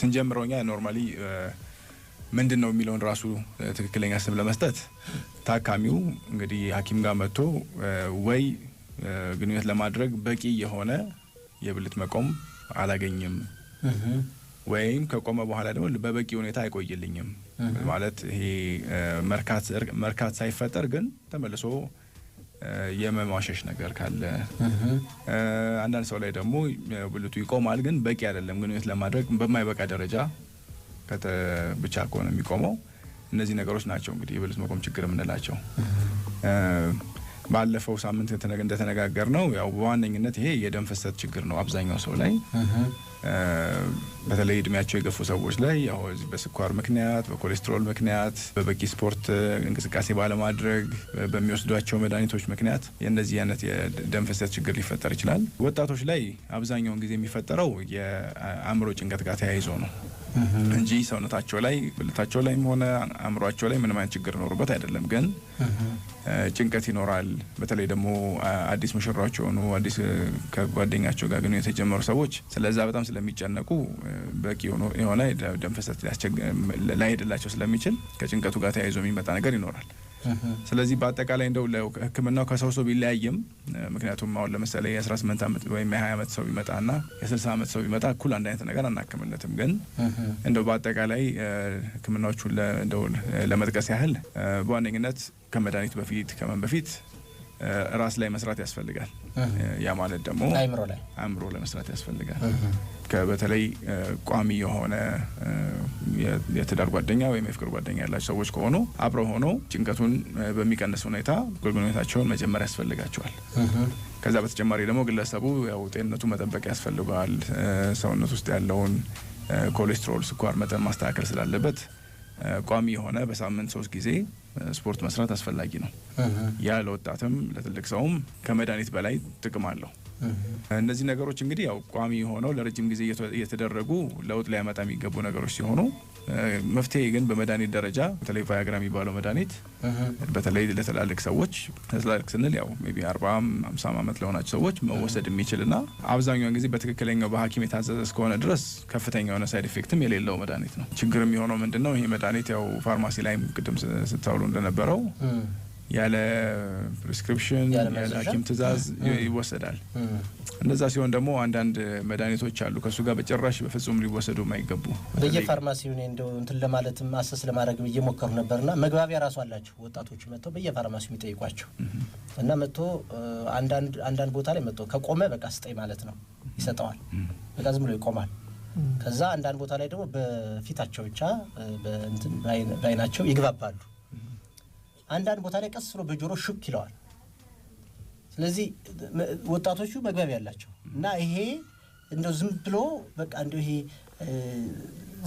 ስንጀምረውኛ ኖርማሊ ምንድነው የሚለውን ራሱ ትክክለኛ ስም ለመስጠት ታካሚው እንግዲህ ሐኪም ጋር መጥቶ ወይ ግንኙነት ለማድረግ በቂ የሆነ የብልት መቆም አላገኝም ወይም ከቆመ በኋላ ደግሞ በበቂ ሁኔታ አይቆይልኝም ማለት ይሄ መርካት ሳይፈጠር ግን ተመልሶ የመማሸሽ ነገር ካለ አንዳንድ ሰው ላይ ደግሞ ብልቱ ይቆማል ግን በቂ አይደለም ግንኙነት ለማድረግ በማይበቃ ደረጃ ብቻ ከሆነ የሚቆመው እነዚህ ነገሮች ናቸው እንግዲህ የብልት መቆም ችግር የምንላቸው። ባለፈው ሳምንት እንደተነጋገር ነው ያው በዋነኝነት ይሄ የደም ፍሰት ችግር ነው አብዛኛው ሰው ላይ በተለይ እድሜያቸው የገፉ ሰዎች ላይ ያው በስኳር ምክንያት በኮሌስትሮል ምክንያት በበቂ ስፖርት እንቅስቃሴ ባለማድረግ በሚወስዷቸው መድኃኒቶች ምክንያት የእነዚህ አይነት የደም ፍሰት ችግር ሊፈጠር ይችላል። ወጣቶች ላይ አብዛኛውን ጊዜ የሚፈጠረው የአእምሮ ጭንቀት ጋር ተያይዞ ነው እንጂ ሰውነታቸው ላይ ብልታቸው ላይም ሆነ አእምሯቸው ላይ ምንም አይነት ችግር ኖርበት አይደለም። ግን ጭንቀት ይኖራል። በተለይ ደግሞ አዲስ ሙሽራዎች ሆኑ አዲስ ከጓደኛቸው ጋር ግንኙነት የጀመሩ ሰዎች ስለዛ በጣም ስለሚጨነቁ በቂ የሆነ ደም ፍሰት ላይሄድላቸው ስለሚችል ከጭንቀቱ ጋር ተያይዞ የሚመጣ ነገር ይኖራል። ስለዚህ በአጠቃላይ እንደው ለሕክምናው ከሰው ቢለያይም ምክንያቱም አሁን ለምሳሌ የ18 ዓመት ወይም የ20 ዓመት ሰው ቢመጣና የ60 ዓመት ሰው ቢመጣ እኩል አንድ አይነት ነገር አናክምለትም። ግን እንደው በአጠቃላይ ሕክምናዎቹን እንደው ለመጥቀስ ያህል በዋነኝነት ከመድኃኒት በፊት ራስ ላይ መስራት ያስፈልጋል። ያ ማለት ደግሞ አእምሮ ላይ መስራት ያስፈልጋል። በተለይ ቋሚ የሆነ የትዳር ጓደኛ ወይም የፍቅር ጓደኛ ያላቸው ሰዎች ከሆኑ አብረው ሆኖ ጭንቀቱን በሚቀንስ ሁኔታ ግንኙነታቸውን መጀመር ያስፈልጋቸዋል። ከዛ በተጨማሪ ደግሞ ግለሰቡ ያው ጤንነቱ መጠበቅ ያስፈልጋል። ሰውነት ውስጥ ያለውን ኮሌስትሮል፣ ስኳር መጠን ማስተካከል ስላለበት ቋሚ የሆነ በሳምንት 3 ጊዜ ስፖርት መስራት አስፈላጊ ነው። ያ ለወጣትም ለትልቅ ሰውም ከመድኃኒት በላይ ጥቅም አለው። እነዚህ ነገሮች እንግዲህ ያው ቋሚ ሆነው ለረጅም ጊዜ እየተደረጉ ለውጥ ሊያመጣ የሚገቡ ነገሮች ሲሆኑ መፍትሄ ግን በመድኃኒት ደረጃ በተለይ ቫያግራ የሚባለው መድኃኒት በተለይ ለተላልቅ ሰዎች ተላልቅ ስንል ያው ሜቢ 40-50 ዓመት ለሆናቸው ሰዎች መወሰድ የሚችልና አብዛኛውን ጊዜ በትክክለኛው በሐኪም የታዘዘ እስከሆነ ድረስ ከፍተኛ የሆነ ሳይድ ኢፌክትም የሌለው መድኃኒት ነው። ችግር የሚሆነው ምንድነው? ይሄ መድኃኒት ያው ፋርማሲ ላይም ቅድም ስታውሉ እንደነበረው ያለ ፕሪስክሪፕሽን ያለ ሐኪም ትእዛዝ ይወሰዳል። እንደዛ ሲሆን ደግሞ አንዳንድ መድኃኒቶች አሉ ከሱ ጋር በጭራሽ በፍጹም ሊወሰዱ የማይገቡ በየፋርማሲው ነው እንደው እንትን ለማለትም አሰስ ለማድረግ እየሞከሩ ነበርና መግባቢያ ራሱ አላቸው ወጣቶች መጥተው በየፋርማሲው የሚጠይቋቸው እና መጥቶ አንዳንድ ቦታ ላይ መጥቶ ከቆመ በቃ ስጠይ ማለት ነው ይሰጠዋል። በቃ ዝም ብሎ ይቆማል። ከዛ አንዳንድ ቦታ ላይ ደግሞ በፊታቸው ብቻ በእንትን ባይናቸው ይግባባሉ። አንዳንድ ቦታ ላይ ቀስ ብሎ በጆሮ ሹክ ይለዋል። ስለዚህ ወጣቶቹ መግባቢያ ያላቸው እና ይሄ እንደው ዝም ብሎ በቃ እንደው ይሄ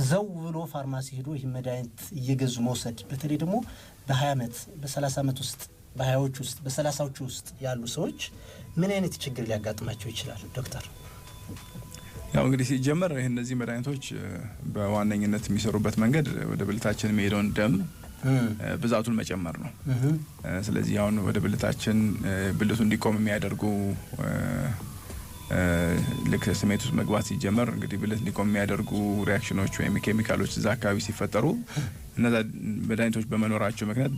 ዘው ብሎ ፋርማሲ ሄዶ ይሄ መድኃኒት እየገዙ መውሰድ በተለይ ደግሞ በ20 ዓመት በ30 ዓመት ውስጥ በ20ዎቹ ውስጥ በ30ዎቹ ውስጥ ያሉ ሰዎች ምን አይነት ችግር ሊያጋጥማቸው ይችላል ዶክተር? ያው እንግዲህ ሲጀመር እነዚህ መድኃኒቶች በዋነኝነት የሚሰሩበት መንገድ ወደ ብልታችን የሚሄደውን ደም ብዛቱን መጨመር ነው። ስለዚህ አሁን ወደ ብልታችን ብልቱ እንዲቆም የሚያደርጉ ልክ ስሜት ውስጥ መግባት ሲጀመር እንግዲህ ብልት እንዲቆም የሚያደርጉ ሪአክሽኖች ወይም ኬሚካሎች እዛ አካባቢ ሲፈጠሩ እነዛ መድኃኒቶች በመኖራቸው ምክንያት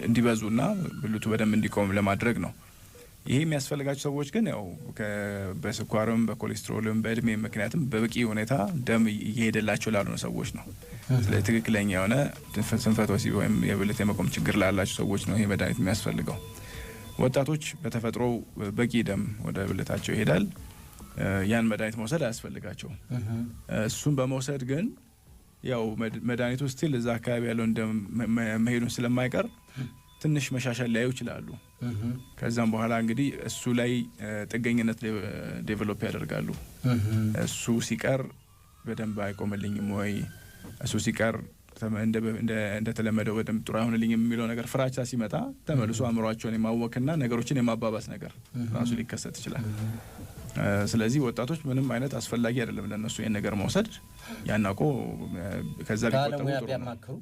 እንዲበዙና ብልቱ በደንብ እንዲቆም ለማድረግ ነው። ይሄ የሚያስፈልጋቸው ሰዎች ግን ያው በስኳርም በኮሌስትሮልም በእድሜ ምክንያትም በበቂ ሁኔታ ደም እየሄደላቸው ላሉ ሰዎች ነው። ስለዚህ ትክክለኛ የሆነ ስንፈተ ወሲብ ወይም የብልት የመቆም ችግር ላላቸው ሰዎች ነው ይሄ መድኃኒት የሚያስፈልገው። ወጣቶች በተፈጥሮ በቂ ደም ወደ ብልታቸው ይሄዳል። ያን መድኃኒት መውሰድ አያስፈልጋቸውም። እሱን በመውሰድ ግን ያው መድኃኒቱ ስቲል እዛ አካባቢ ያለውን ደም መሄዱን ስለማይቀር ትንሽ መሻሻል ሊያዩ ይችላሉ። ከዛም በኋላ እንግዲህ እሱ ላይ ጥገኝነት ዴቨሎፕ ያደርጋሉ። እሱ ሲቀር በደንብ አይቆምልኝም ወይ እሱ ሲቀር እንደተለመደው በደንብ ጥሩ አይሆንልኝ የሚለው ነገር ፍራቻ ሲመጣ ተመልሶ አእምሯቸውን የማወክና ነገሮችን የማባባስ ነገር ራሱ ሊከሰት ይችላል። ስለዚህ ወጣቶች ምንም አይነት አስፈላጊ አይደለም ለነሱ ይሄን ነገር መውሰድ ያናቆ ከዛ ቢያማክሩ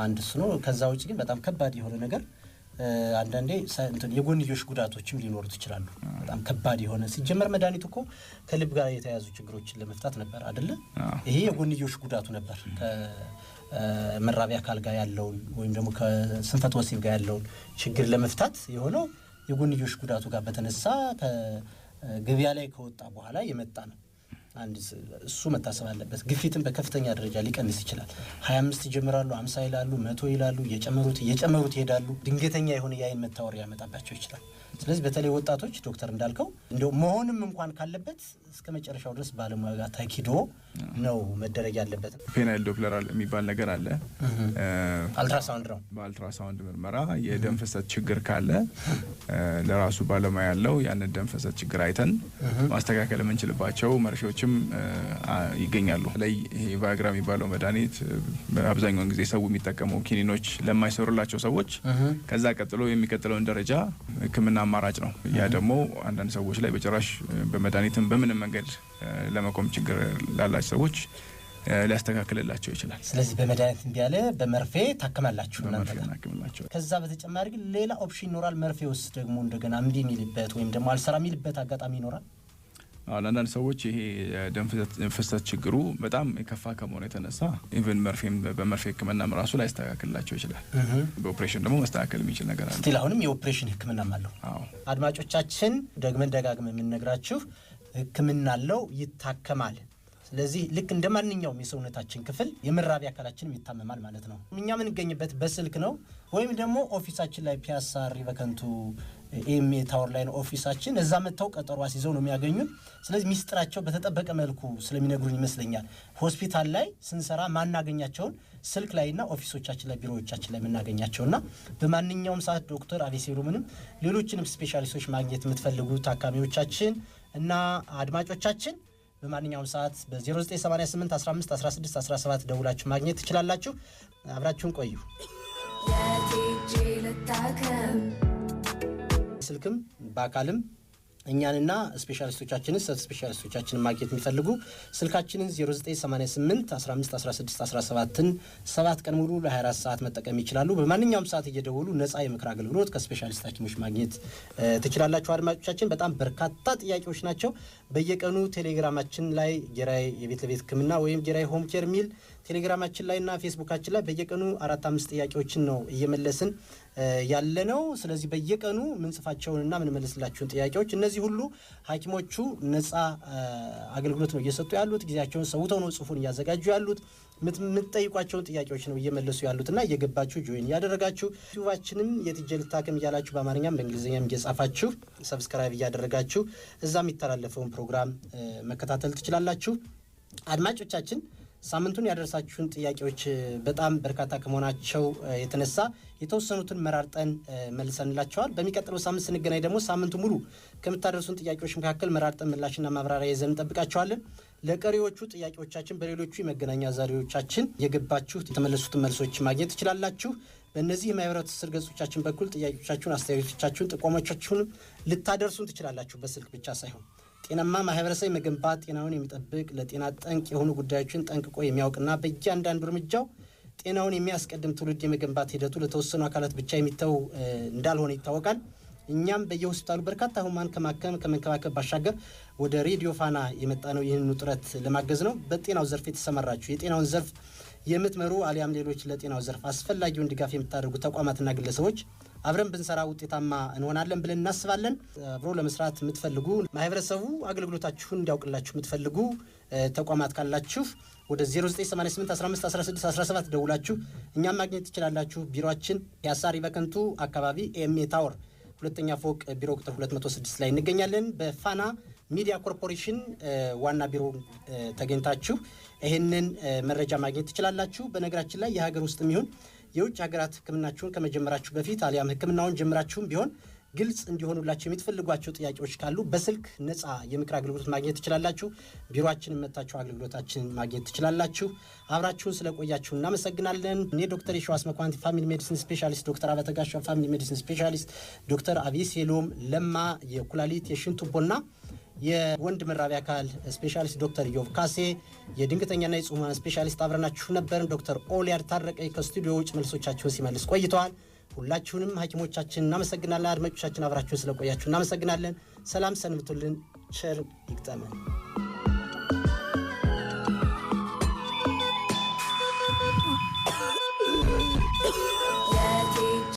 አንድ እሱ ነው። ከዛ ውጭ ግን በጣም ከባድ የሆነ ነገር አንዳንዴ እንትን የጎንዮሽ ጉዳቶችም ሊኖሩት ይችላሉ። በጣም ከባድ የሆነ ሲጀመር መድኃኒቱ እኮ ከልብ ጋር የተያያዙ ችግሮችን ለመፍታት ነበር አይደለ? ይሄ የጎንዮሽ ጉዳቱ ነበር ከመራቢያ አካል ጋር ያለውን ወይም ደግሞ ከስንፈተ ወሲብ ጋር ያለውን ችግር ለመፍታት የሆነው የጎንዮሽ ጉዳቱ ጋር በተነሳ ከገበያ ላይ ከወጣ በኋላ የመጣ ነው። አንድ እሱ መታሰብ አለበት። ግፊትን በከፍተኛ ደረጃ ሊቀንስ ይችላል። 25 ይጀምራሉ፣ 50 ይላሉ፣ 100 ይላሉ፣ እየጨመሩት ይሄዳሉ። ድንገተኛ የሆነ የአይን መታወር ያመጣባቸው ይችላል። ስለዚህ በተለይ ወጣቶች ዶክተር እንዳልከው እንደው መሆንም እንኳን ካለበት እስከ መጨረሻው ድረስ ባለሙያ ጋር ተኪዶ ነው መደረግ ያለበት። ፔናይል ዶፕለር የሚባል ነገር አለ። አልትራሳውንድ ነው። በአልትራሳውንድ ምርመራ የደም ፍሰት ችግር ካለ ለራሱ ባለሙያ ያለው ያንን ደም ፍሰት ችግር አይተን ማስተካከል የምንችልባቸው መርፌዎችም ይገኛሉ። ላይ ይሄ ቫያግራ የሚባለው መድኃኒት አብዛኛውን ጊዜ ሰው የሚጠቀመው ኪኒኖች ለማይሰሩላቸው ሰዎች ከዛ ቀጥሎ የሚቀጥለውን ደረጃ ሕክምና አማራጭ ነው። ያ ደግሞ አንዳንድ ሰዎች ላይ በጭራሽ በመድኃኒትም በምንም መንገድ ለመቆም ችግር ላላቸው ሰዎች ሊያስተካክልላቸው ይችላል። ስለዚህ በመድኃኒት እንዲያለ በመርፌ ታከማላችሁ እናንተ ታከማላችሁ። ከዛ በተጨማሪ ግን ሌላ ኦፕሽን ይኖራል። መርፌ ውስጥ ደግሞ እንደገና እምቢ የሚልበት ወይም ደግሞ አልሰራ የሚልበት አጋጣሚ ይኖራል። አንዳንድ ሰዎች ይሄ ደም ፍሰት ችግሩ በጣም የከፋ ከመሆኑ የተነሳ ኢቭን በመርፌ ህክምናም ራሱ ላይ ያስተካክልላቸው ይችላል። በኦፕሬሽን ደግሞ መስተካከል የሚችል ነገር አለ። ስቲል አሁንም የኦፕሬሽን ህክምናም አለው። አድማጮቻችን ደግመን የምንነግራችሁ ህክምና አለው፣ ይታከማል። ስለዚህ ልክ እንደ ማንኛውም የሰውነታችን ክፍል የመራቢያ አካላችንም ይታመማል ማለት ነው። እኛ የምንገኝበት በስልክ ነው ወይም ደግሞ ኦፊሳችን ላይ ፒያሳ ሪቨከንቱ ኤምኤ ታወር ላይ ነው ኦፊሳችን። እዛ መተው ቀጠሮ አስይዘው ነው የሚያገኙን። ስለዚህ ሚስጥራቸው በተጠበቀ መልኩ ስለሚነግሩን ይመስለኛል ሆስፒታል ላይ ስንሰራ ማናገኛቸውን ስልክ ላይና ኦፊሶቻችን ላይ ቢሮዎቻችን ላይ የምናገኛቸውና በማንኛውም ሰዓት ዶክተር አቤሴሎምንም ሌሎችንም ስፔሻሊስቶች ማግኘት የምትፈልጉ ታካሚዎቻችን እና አድማጮቻችን በማንኛውም ሰዓት በ0988 15 16 17 ደውላችሁ ማግኘት ትችላላችሁ። አብራችሁን ቆዩ። በስልክም በአካልም እኛንና ስፔሻሊስቶቻችንን ስፔሻሊስቶቻችንን ማግኘት የሚፈልጉ ስልካችንን 0988 15 16 17ን 7 ቀን ሙሉ ለ24 ሰዓት መጠቀም ይችላሉ። በማንኛውም ሰዓት እየደወሉ ነፃ የምክር አገልግሎት ከስፔሻሊስት ሐኪሞች ማግኘት ትችላላችሁ። አድማጮቻችን በጣም በርካታ ጥያቄዎች ናቸው። በየቀኑ ቴሌግራማችን ላይ ጌራይ የቤት ለቤት ሕክምና ወይም ጌራይ ሆም ኬር ሚል ቴሌግራማችን ላይና ፌስቡካችን ላይ በየቀኑ 4-5 ጥያቄዎችን ነው እየመለስን ያለነው። ስለዚህ በየቀኑ ምን ጽፋቸውንና ምን መልስላችሁን ጥያቄዎች እነዚህ ሁሉ ሐኪሞቹ ነፃ አገልግሎት ነው እየሰጡ ያሉት። ጊዜያቸውን ሰውተው ነው ጽሁፉን እያዘጋጁ ያሉት። የምትጠይቋቸውን ጥያቄዎች ነው እየመለሱ ያሉትና እየገባችሁ ጆይን ያደረጋችሁ ዩቲዩባችንን የትጀል ታከም እያላችሁ በአማርኛም በእንግሊዝኛም እየጻፋችሁ ሰብስክራይብ እያደረጋችሁ እዛ የሚተላለፈውን ፕሮግራም መከታተል ትችላላችሁ። አድማጮቻችን ሳምንቱን ያደረሳችሁን ጥያቄዎች በጣም በርካታ ከመሆናቸው የተነሳ የተወሰኑትን መራርጠን መልሰንላችኋል። በሚቀጥለው ሳምንት ስንገናኝ ደግሞ ሳምንቱ ሙሉ ከምታደርሱን ጥያቄዎች መካከል መራርጠን ምላሽና ማብራሪያ ይዘን እንጠብቃችኋለን። ለቀሪዎቹ ጥያቄዎቻችን በሌሎቹ የመገናኛ ዘዴዎቻችን የገባችሁ የተመለሱትን መልሶች ማግኘት ትችላላችሁ። በእነዚህ የማህበራዊ ትስስር ገጾቻችን በኩል ጥያቄዎቻችሁን፣ አስተያየቶቻችሁን፣ ጥቆሞቻችሁን ልታደርሱን ትችላላችሁ። በስልክ ብቻ ሳይሆን ጤናማ ማህበረሰብ መገንባት ጤናውን የሚጠብቅ ለጤና ጠንቅ የሆኑ ጉዳዮችን ጠንቅቆ የሚያውቅና በእያንዳንዱ እርምጃው ጤናውን የሚያስቀድም ትውልድ የመገንባት ሂደቱ ለተወሰኑ አካላት ብቻ የሚተው እንዳልሆነ ይታወቃል። እኛም በየሆስፒታሉ በርካታ ህሙማን ከመንከባከብ ባሻገር ወደ ሬዲዮ ፋና የመጣ ነው ይህንን ጥረት ለማገዝ ነው። በጤናው ዘርፍ የተሰማራችሁ የጤናውን ዘርፍ የምትመሩ አሊያም ሌሎች ለጤናው ዘርፍ አስፈላጊውን ድጋፍ የምታደርጉ ተቋማትና ግለሰቦች አብረን ብንሰራ ውጤታማ እንሆናለን ብለን እናስባለን። አብሮ ለመስራት የምትፈልጉ ማህበረሰቡ አገልግሎታችሁን እንዲያውቅላችሁ የምትፈልጉ ተቋማት ካላችሁ ወደ 0988 15 16 17 ደውላችሁ እኛም ማግኘት ትችላላችሁ። ቢሮአችን ፒያሳ ሪበከንቱ አካባቢ ኤምኤ ታወር ሁለተኛ ፎቅ ቢሮ ቁጥር 206 ላይ እንገኛለን። በፋና ሚዲያ ኮርፖሬሽን ዋና ቢሮ ተገኝታችሁ ይሄንን መረጃ ማግኘት ትችላላችሁ። በነገራችን ላይ የሀገር ውስጥ የሚሆን የውጭ ሀገራት ህክምናችሁን ከመጀመራችሁ በፊት አሊያም ህክምናውን ጀምራችሁም ቢሆን ግልጽ እንዲሆኑላችሁ የምትፈልጓቸው ጥያቄዎች ካሉ በስልክ ነፃ የምክር አገልግሎት ማግኘት ትችላላችሁ። ቢሮአችንን መታችሁ አገልግሎታችንን ማግኘት ትችላላችሁ። አብራችሁን ስለቆያችሁ እናመሰግናለን። እኔ ዶክተር የሸዋስ መኳንንት ፋሚሊ ሜዲሲን ስፔሻሊስት፣ ዶክተር አበተጋሻው ፋሚሊ ሜዲሲን ስፔሻሊስት፣ ዶክተር አቢሴሎም ለማ የኩላሊት የሽንት ቱቦና የወንድ መራቢያ አካል ስፔሻሊስት፣ ዶክተር ዮብ ካሴ የድንገተኛና የጽሁማን ስፔሻሊስት አብረናችሁ ነበርን። ዶክተር ኦሊያር ታረቀ ከስቱዲዮ ውጭ መልሶቻችሁን ሲመልስ ቆይተዋል። ሁላችሁንም ሐኪሞቻችን እናመሰግናለን። አድማጮቻችን አብራችሁን ስለቆያችሁ እናመሰግናለን። ሰላም ሰንብቱልን። ቸር ይግጠመን።